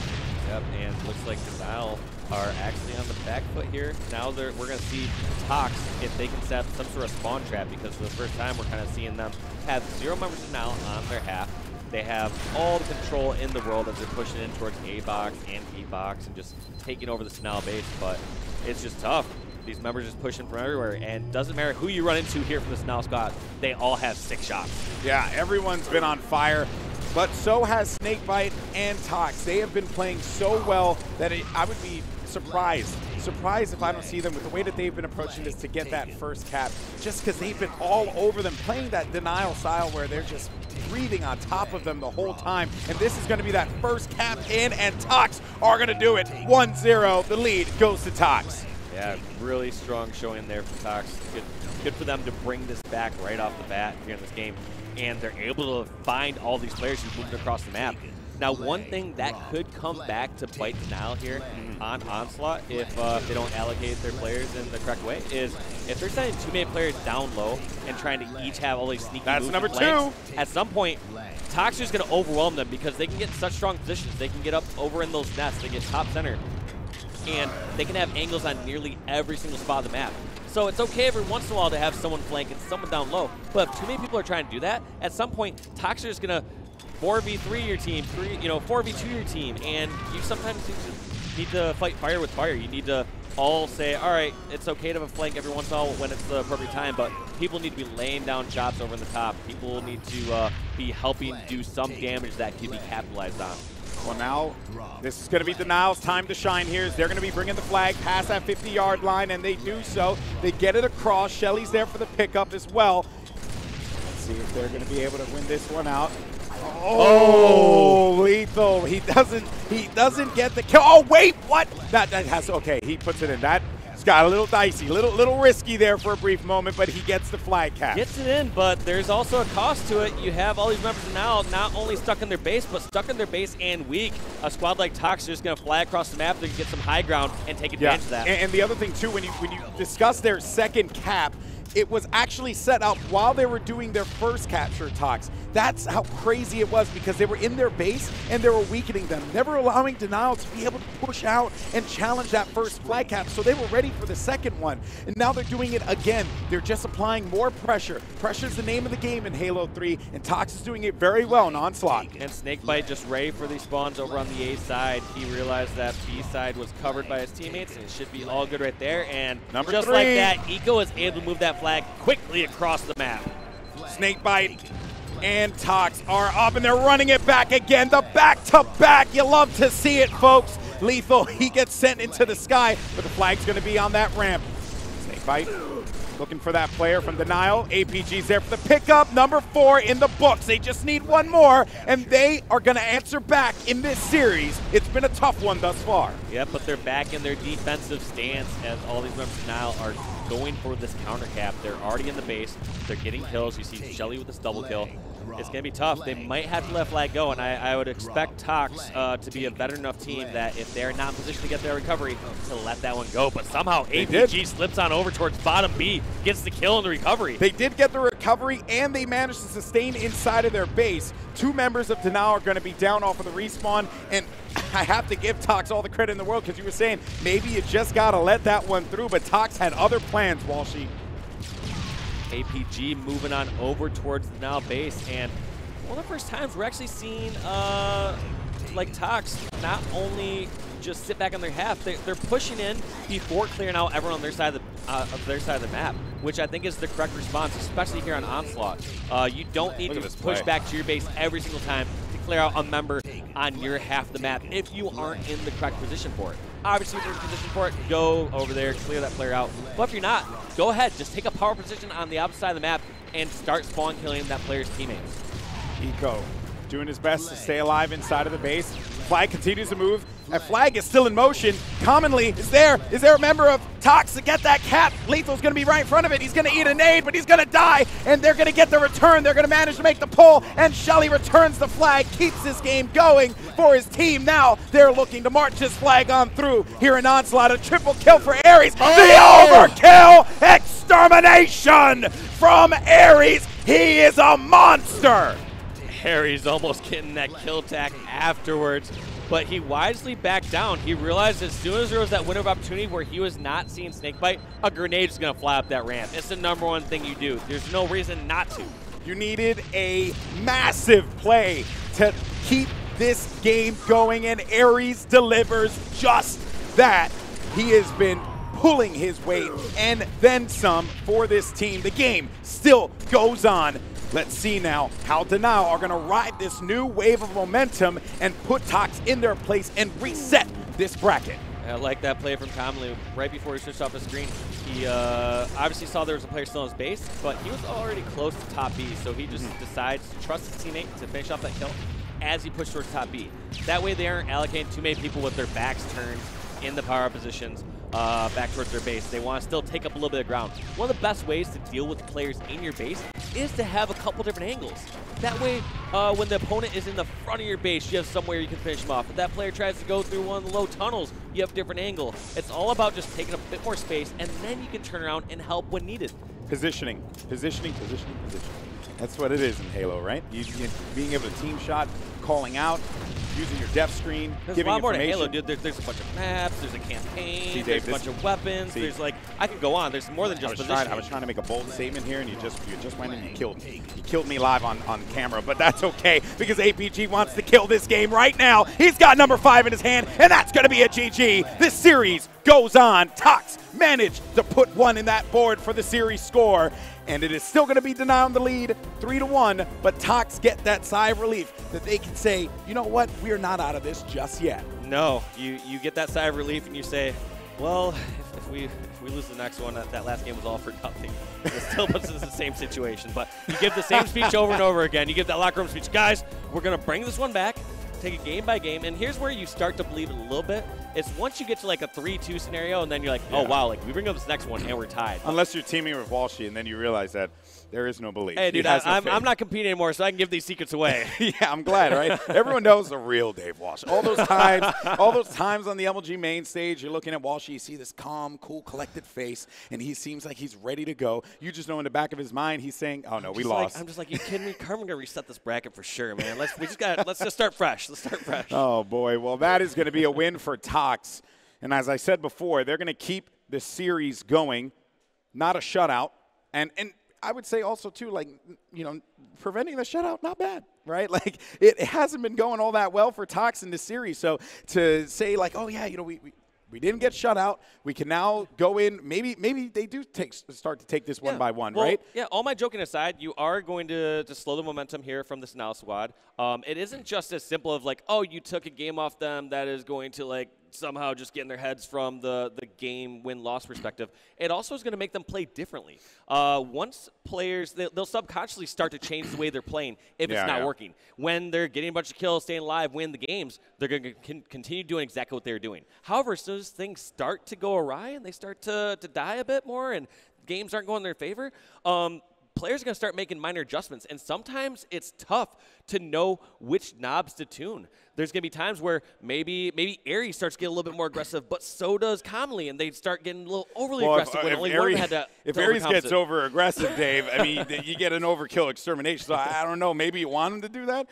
[SPEAKER 2] Yep, and looks like Denial are actually on the back foot here. Now we're going to see TOX if they can set up some sort of spawn trap, because for the first time we're kind of seeing them have 0 members of Denial on their half. They have all the control in the world as they're pushing in towards A box and B box and just taking over the Denial base, but it's just tough. These members just pushing from everywhere, and doesn't matter who you run into here from the Denial squad, they all have 6 shots.
[SPEAKER 1] Yeah, everyone's been on fire. but so has Snakebite and TOX. They have been playing so well that I would be surprised if I don't see them with the way that they've been approaching this to get that first cap, just because they've been all over them, playing that denial style where they're just breathing on top of them the whole time. And this is going to be that first cap in, and TOX are going to do it. 1-0, the lead goes to TOX.
[SPEAKER 2] Yeah, really strong showing there for TOX. Good for them to bring this back right off the bat here in this game. And they're able to find all these players who moved across the map. Now, one thing that could come back to bite denial here on Onslaught if they don't allocate their players in the correct way is if they're sending too many players down low and trying to each have all these sneaky
[SPEAKER 1] That's
[SPEAKER 2] moves
[SPEAKER 1] number
[SPEAKER 2] and flanks,
[SPEAKER 1] 2.
[SPEAKER 2] at some point, TOX is going to overwhelm them because they can get in such strong positions. They can get up over in those nests. They get top center. And they can have angles on nearly every single spot of the map. So it's okay every once in a while to have someone flank and someone down low. But if too many people are trying to do that, at some point, TOX is going to 4v3 your team, 4v2 your team, and you sometimes need to fight fire with fire. You need to all say, all right, it's okay to have a flank every once in a while when it's the appropriate time, but people need to be laying down shots over in the top. People need to be helping do some damage that can be capitalized on.
[SPEAKER 1] Well, now this is going to be Denial's time to shine here. They're going to be bringing the flag past that 50-yard line, and they do so. They get it across. Shele's there for the pickup as well. Let's see if they're going to be able to win this one out. Oh, Lethul. He doesn't get the kill. Oh, wait, what? That has, okay, he puts it in. It's got a little dicey, little risky there for a brief moment, but he gets the flag cap.
[SPEAKER 2] Gets it in, but there's also a cost to it. You have all these members now not only stuck in their base, but stuck in their base and weak. A squad like TOX is just going to fly across the map. They can get some high ground and take advantage of that.
[SPEAKER 1] And the other thing, too, when you discuss their second cap, it was actually set up while they were doing their first capture, TOX. That's how crazy it was, because they were in their base and they were weakening them, never allowing Denial to be able to push out and challenge that first flag cap, so they were ready for the second one. And now they're doing it again. They're just applying more pressure. Pressure's the name of the game in Halo 3, and TOX is doing it very well in Onslaught.
[SPEAKER 2] And Snakebite just ready for these spawns over on the A side. He realized that B side was covered by his teammates, and it should be all good right there. And
[SPEAKER 1] Number
[SPEAKER 2] just
[SPEAKER 1] 3.
[SPEAKER 2] like that, Eco is able to move that flag quickly across the map.
[SPEAKER 1] Snakebite and TOX are up, and they're running it back again. The back-to-back. You love to see it, folks. Lethul, he gets sent into the sky, but the flag's going to be on that ramp. Snakebite looking for that player from Denial. APG's there for the pickup. Number 4 in the books. They just need one more, and they are going to answer back in this series. It's been a tough one thus far.
[SPEAKER 2] Yeah, but they're back in their defensive stance as all these members of Denial are going for this counter cap. They're already in the base. They're getting kills. You see Shele with this double kill. It's going to be tough. They might have to let flag go, and I would expect TOX to be a veteran enough team that if they're not in position to get their recovery, to let that one go. But somehow APG slips on over towards bottom B, gets the kill in the recovery.
[SPEAKER 1] They did get the recovery, and they managed to sustain inside of their base. 2 members of Denial are going to be down off of the respawn, and I have to give TOX all the credit in the world, because you were saying maybe you just got to let that one through, but TOX had other plans, Walshy.
[SPEAKER 2] APG moving on over towards the Denial base, and one of the first times we're actually seeing like TOX not only just sit back on their half, they're pushing in before clearing out everyone on their side of the map, which I think is the correct response, especially here on Onslaught. You don't need to push back to your base every single time to clear out a member on your half of the map if you aren't in the correct position for it. Obviously, if you're in position for it, go over there, clear that player out. But if you're not, go ahead, just take a power position on the opposite side of the map and start spawn killing that player's teammates.
[SPEAKER 1] Eco doing his best to stay alive inside of the base. Flag continues to move. That flag is still in motion. Commonly is there a member of TOX to get that cap? Lethal's going to be right in front of it. He's going to eat a nade, but he's going to die, and they're going to get the return. They're going to manage to make the pull, and Shele returns the flag, keeps this game going for his team. Now they're looking to march this flag on through here in Onslaught. A triple kill for Aries. The overkill extermination from Aries. He is a monster.
[SPEAKER 2] Aries almost getting that kill tack afterwards, but he wisely backed down. He realized as soon as there was that window of opportunity where he was not seeing Snakebite, a grenade is going to fly up that ramp. It's the #1 thing you do. There's no reason not to.
[SPEAKER 1] You needed a massive play to keep this game going, and Aries delivers just that. He has been pulling his weight and then some for this team. The game still goes on. Let's see now how Denial are going to ride this new wave of momentum and put TOX in their place and reset this bracket.
[SPEAKER 2] I like that play from Commonly. Right before he switched off the screen, he obviously saw there was a player still on his base, but he was already close to top B, so he just decides to trust his teammate to finish off that kill as he pushed towards top B. That way they aren't allocating too many people with their backs turned in the power positions back towards their base. They want to still take up a little bit of ground. One of the best ways to deal with players in your base is to have a couple different angles. That way, when the opponent is in the front of your base, you have somewhere you can finish them off. If that player tries to go through one of the low tunnels, you have a different angle. It's all about just taking a bit more space, and then you can turn around and help when needed.
[SPEAKER 1] Positioning, positioning, positioning, positioning. That's what it is in Halo, right? You being able to team shot, calling out, using your depth screen,
[SPEAKER 2] there's
[SPEAKER 1] giving
[SPEAKER 2] a lot more to
[SPEAKER 1] information.
[SPEAKER 2] Halo, dude. There's a bunch of maps, there's a campaign,
[SPEAKER 1] See, Dave,
[SPEAKER 2] there's a bunch of weapons, there's like, I could go on. There's more than just positioning.
[SPEAKER 1] I was trying to make a bold statement here, and you just went and you killed me live on camera, but that's okay, because APG wants to kill this game right now. He's got number 5 in his hand, and that's going to be a GG. This series goes on. TOX managed to put 1 in that board for the series score, and it is still going to be Denial in the lead, 3-1, but TOX get that sigh of relief that they can say, you know what, we are not out of this just yet.
[SPEAKER 2] No, you get that sigh of relief and you say, well, if we lose the next one, that last game was all for nothing. It still puts us in the same situation, but you give the same speech over and over again. You give that locker room speech, guys, we're going to bring this one back, take it game by game, and here's where you start to believe it a little bit. It's once you get to like a 3-2 scenario, and then you're like, oh, wow, like we bring up this next one, and we're tied.
[SPEAKER 1] Unless you're teaming with Walshy, and then you realize that there is no belief.
[SPEAKER 2] Hey, dude, I'm not competing anymore, so I can give these secrets away.
[SPEAKER 1] Yeah, I'm glad, right? Everyone knows the real Dave Walsh. All those times on the MLG main stage, you're looking at Walshy, you see this calm, cool, collected face, and he seems like he's ready to go. You just know in the back of his mind, he's saying, oh, no, we lost.
[SPEAKER 2] I'm just like, you kidding me? Carmen going to reset this bracket for sure, man. Let's just start fresh. Let's start fresh.
[SPEAKER 1] Oh, boy. Well, that is going to be a win for TOX. And as I said before, they're going to keep the series going, not a shutout. And I would say also, too, like, you know, preventing the shutout, not bad, right? Like, it hasn't been going all that well for TOX in this series. So to say, like, oh, yeah, you know, we didn't get shut out. We can now go in. Maybe they do start to take this one by one, right?
[SPEAKER 2] Yeah, all my joking aside, you are going to slow the momentum here from this Now squad. It isn't just as simple of like, oh, you took a game off them that is going to like somehow just get in their heads from the game win-loss perspective. It also is going to make them play differently. Once players, they'll subconsciously start to change the way they're playing if it's not working. When they're getting a bunch of kills, staying alive, win the games, they're going to continue doing exactly what they're doing. However, as those things start to go awry and they start to die a bit more and games aren't going in their favor, players are going to start making minor adjustments, and sometimes it's tough to know which knobs to tune. There's going to be times where maybe Aries starts to get a little bit more aggressive, but so does Commonly, and they start getting a little overly aggressive when only one had to
[SPEAKER 1] If Aries gets over-aggressive, Dave, I mean, you get an overkill extermination, so I don't know. Maybe you want him to do that?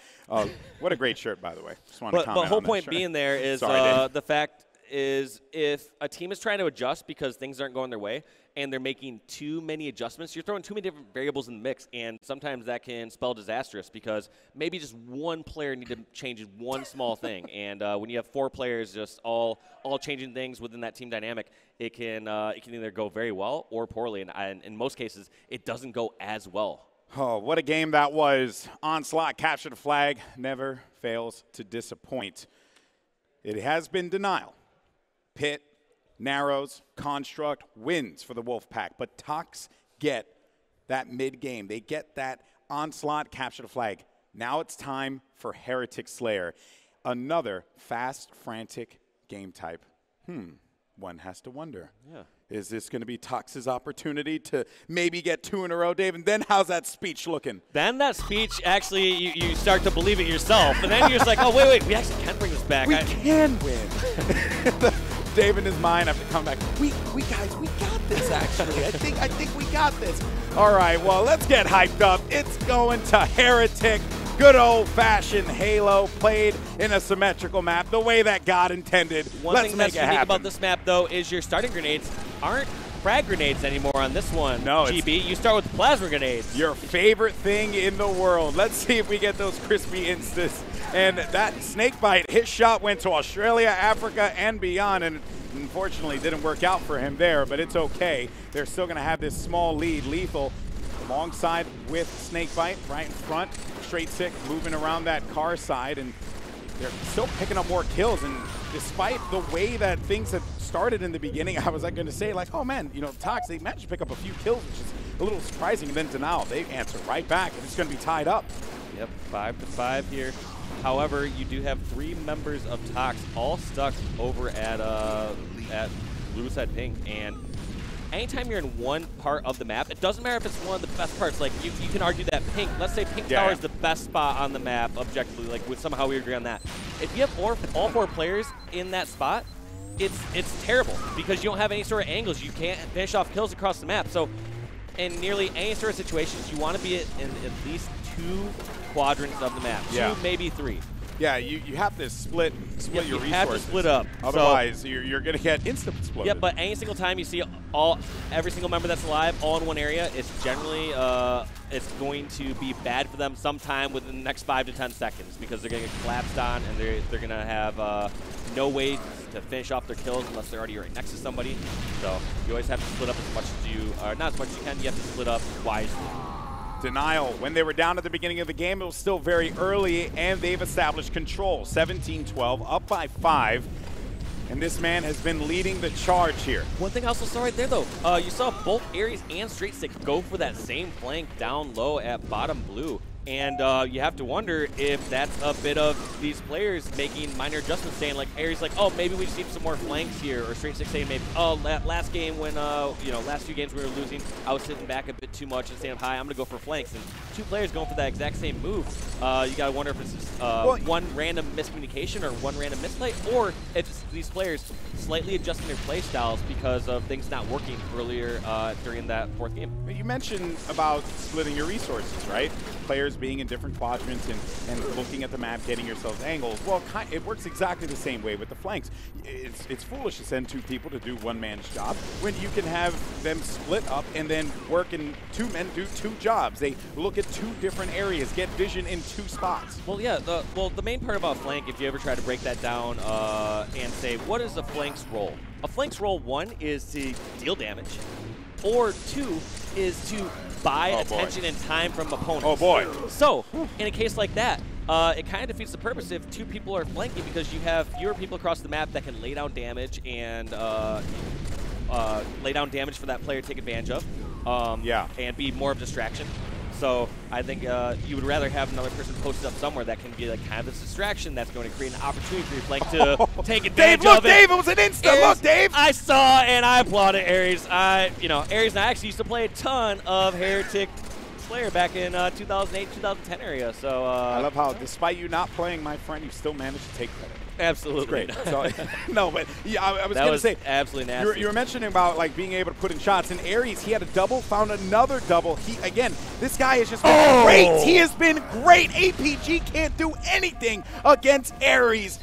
[SPEAKER 1] What a great shirt, by the way. Just want to comment on
[SPEAKER 2] the whole
[SPEAKER 1] that
[SPEAKER 2] point
[SPEAKER 1] shirt.
[SPEAKER 2] being there is the fact is if a team is trying to adjust because things aren't going their way and they're making too many adjustments, you're throwing too many different variables in the mix, and sometimes that can spell disastrous because maybe just one player needs to change one small thing. And when you have 4 players just all changing things within that team dynamic, it can either go very well or poorly, and in most cases, it doesn't go as well.
[SPEAKER 1] Oh, what a game that was. Onslaught captured the flag, never fails to disappoint. It has been Denial. Pit, Narrows, Construct, wins for the Wolfpack. But TOX get that mid-game. They get that Onslaught, capture the flag. Now it's time for Heretic Slayer. Another fast, frantic game type. One has to wonder. Yeah. Is this going to be TOX's opportunity to maybe get 2 in a row, Dave? And then how's that speech looking?
[SPEAKER 2] Then that speech, actually, you start to believe it yourself. And then you're just like, oh, wait, we actually can bring this back.
[SPEAKER 1] We can win. Dave in his mind after coming back, we guys, we got this, actually. I think we got this. All right, well, let's get hyped up. It's going to Heretic. Good old-fashioned Halo played in a symmetrical map, the way that God intended.
[SPEAKER 2] One thing that's unique about this map, though, is your starting grenades aren't frag grenades anymore on this one. No, GB, you start with plasma grenades.
[SPEAKER 1] Your favorite thing in the world. Let's see if we get those crispy instas. And that Snakebite, his shot went to Australia, Africa, and beyond, and unfortunately didn't work out for him there, but it's okay. They're still going to have this small lead. Lethul alongside with Snakebite right in front. Straight Sick moving around that car side, and they're still picking up more kills. And despite the way that things had started in the beginning, I was like going to say, like, oh man, you know, TOX, they managed to pick up a few kills, which is a little surprising. And then Denial, they answer right back, and it's going to be tied up.
[SPEAKER 2] Yep, 5-5 here. However, you do have 3 members of TOX all stuck over at Blue Side Pink, and anytime you're in one part of the map, it doesn't matter if it's one of the best parts. Like, you can argue that Pink, let's say Pink Tower is the best spot on the map, objectively, like, somehow we agree on that. If you have all 4 players in that spot, it's terrible, because you don't have any sort of angles. You can't finish off kills across the map. So in nearly any sort of situations, you want to be in at least 2 quadrants of the map, 2, maybe 3.
[SPEAKER 1] Yeah, you have to split your resources. You have to split
[SPEAKER 2] up.
[SPEAKER 1] Otherwise, you're going to get instant exploded.
[SPEAKER 2] Yeah, but any single time you see every single member that's alive all in one area, it's generally it's going to be bad for them sometime within the next 5 to 10 seconds, because they're going to get collapsed on, and they're going to have no way to finish off their kills unless they're already right next to somebody. So you always have to split up as much as you, or not as much as you can. You have to split up wisely.
[SPEAKER 1] Denial, when they were down at the beginning of the game, it was still very early, and they've established control. 17-12, up by 5, and this man has been leading the charge here.
[SPEAKER 2] One thing I also saw right there, though, you saw both Aries and Straight Stick go for that same flank down low at bottom blue. And you have to wonder if that's a bit of these players making minor adjustments, saying like, Aries like, oh, maybe we just need some more flanks here, or Straight Stick saying maybe, oh, last game when, you know, last few games we were losing, I was sitting back a bit too much and saying up high, I'm going to go for flanks. And 2 players going for that exact same move. You got to wonder if it's just one random miscommunication or one random misplay, or if it's these players slightly adjusting their play styles because of things not working earlier during that 4th game.
[SPEAKER 1] You mentioned about splitting your resources, right? Players being in different quadrants and looking at the map, getting yourselves angles. Well, it works exactly the same way with the flanks. It's foolish to send 2 people to do one man's job when you can have them split up and then work in 2 men do 2 jobs. They look at 2 different areas, get vision in 2 spots.
[SPEAKER 2] Well, yeah. The main part about flank, if you ever try to break that down and say, what is a flank's role? A flank's role, 1, is to deal damage, or 2 is to buy attention and time from opponents.
[SPEAKER 1] Oh boy.
[SPEAKER 2] So, in a case like that, it kind of defeats the purpose if 2 people are flanking, because you have fewer people across the map that can lay down damage and lay down damage for that player to take advantage of. And be more of a distraction. So I think you would rather have another person posted up somewhere that can be like kind of this distraction that's going to create an opportunity for your flank to take advantage of it.
[SPEAKER 1] Dave, it was an insta.
[SPEAKER 2] Aries,
[SPEAKER 1] look, Dave.
[SPEAKER 2] I saw and I applauded Aries. You know, Aries and I actually used to play a ton of Heretic Slayer back in 2008, 2010 area. So
[SPEAKER 1] I love how, despite you not playing, my friend, you still managed to take credit.
[SPEAKER 2] Absolutely.
[SPEAKER 1] It's great. So, no, but yeah, I was going to say,
[SPEAKER 2] absolutely nasty.
[SPEAKER 1] You were mentioning about like being able to put in shots. And Aries, he had a double, found another double. Again, this guy has just been great. He has been great. APG can't do anything against Aries.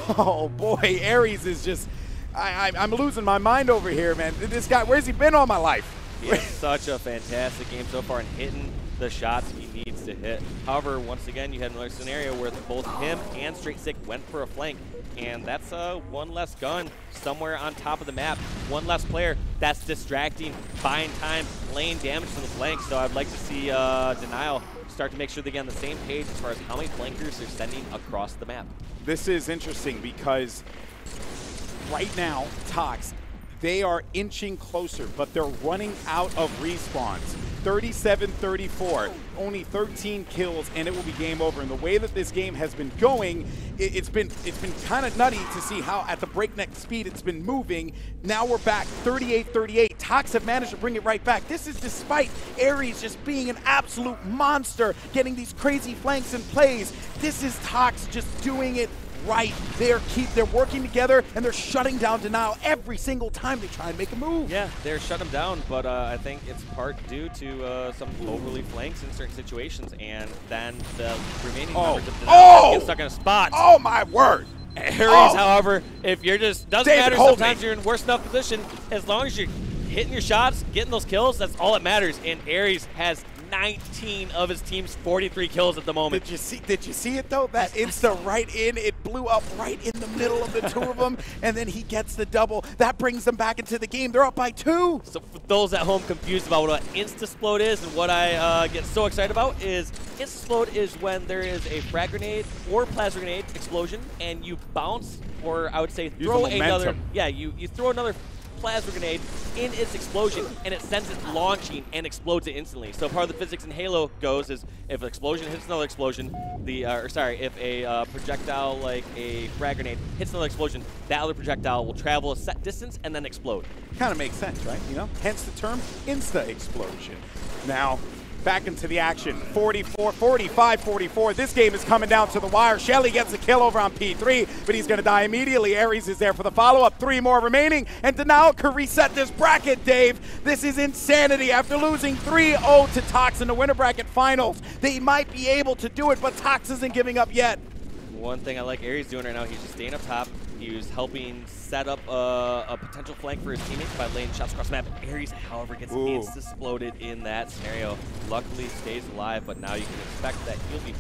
[SPEAKER 1] Oh boy, Aries is just, I'm losing my mind over here, man. This guy, where's he been all my life?
[SPEAKER 2] He had such a fantastic game so far and hitting the shots he needs to hit. However, once again, you had another scenario where both him and Straight Stick went for a flank, and that's 1 less gun somewhere on top of the map. 1 less player that's distracting, buying time, laying damage to the flank. So I'd like to see Denial start to make sure they get on the same page as far as how many flankers they're sending across the map.
[SPEAKER 1] This is interesting because right now, TOX, they are inching closer, but they're running out of respawns. 37-34, only 13 kills, and it will be game over. And the way that this game has been going, it's been kind of nutty to see how at the breakneck speed it's been moving. Now we're back 38-38. TOX have managed to bring it right back. This is despite Aries just being an absolute monster, getting these crazy flanks and plays. This is TOX just doing it right. They're working together, and they're shutting down Denial every single time they try and make a move.
[SPEAKER 2] Yeah, they're shutting them down, but I think it's part due to some overly flanks in certain situations, and then the remaining members of Denial get stuck in a spot.
[SPEAKER 1] Oh my word!
[SPEAKER 2] Aries, however, if you're just doesn't matter. Sometimes you're in worse enough position. As long as you're hitting your shots, getting those kills, that's all that matters. And Aries has 19 of his team's 43 kills at the moment.
[SPEAKER 1] Did you see it though? That insta right in, it blew up right in the middle of the two of them, and then he gets the double. That brings them back into the game. They're up by 2.
[SPEAKER 2] So for those at home confused about what Instasplode is and what I get so excited about is Instasplode is when there is a frag grenade or plasma grenade explosion and you bounce, or I would say throw another, you throw another plasma grenade in its explosion and it sends it launching and explodes it instantly. So part of the physics in Halo goes is if an explosion hits another explosion, if a projectile like a frag grenade hits another explosion, that other projectile will travel a set distance and then explode.
[SPEAKER 1] Kind of makes sense, right? You know, hence the term insta-explosion. Now, back into the action. 45-44. This game is coming down to the wire. Shele gets a kill over on P3, but he's going to die immediately. Aries is there for the follow-up. 3 more remaining, and Denial could reset this bracket, Dave. This is insanity. After losing 3-0 to TOX in the winter bracket finals, they might be able to do it, but TOX isn't giving up yet.
[SPEAKER 2] One thing I like Aries doing right now, he's just staying up top. He was helping set up a potential flank for his teammates by laying shots across the map. Aries, however, gets insta-exploded in that scenario. Luckily stays alive, but now you can expect that he'll be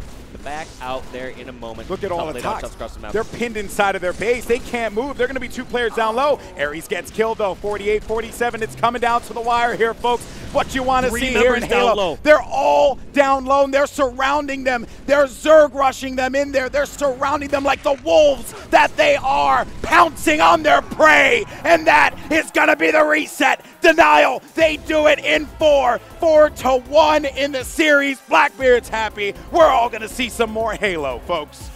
[SPEAKER 2] back out there in a moment.
[SPEAKER 1] Look at all the TOX. They're pinned inside of their base. They can't move. They're going to be 2 players down low. Aries gets killed, though. 48-47. It's coming down to the wire here, folks. What you want to see here in Halo. They're all down low, and they're surrounding them. They're Zerg rushing them in there. They're surrounding them like the wolves that they are, pouncing on their prey. And that is going to be the reset. Denial. They do it in 4-1 in the series. Blackbeard's happy. We're all going to see some more Halo, folks.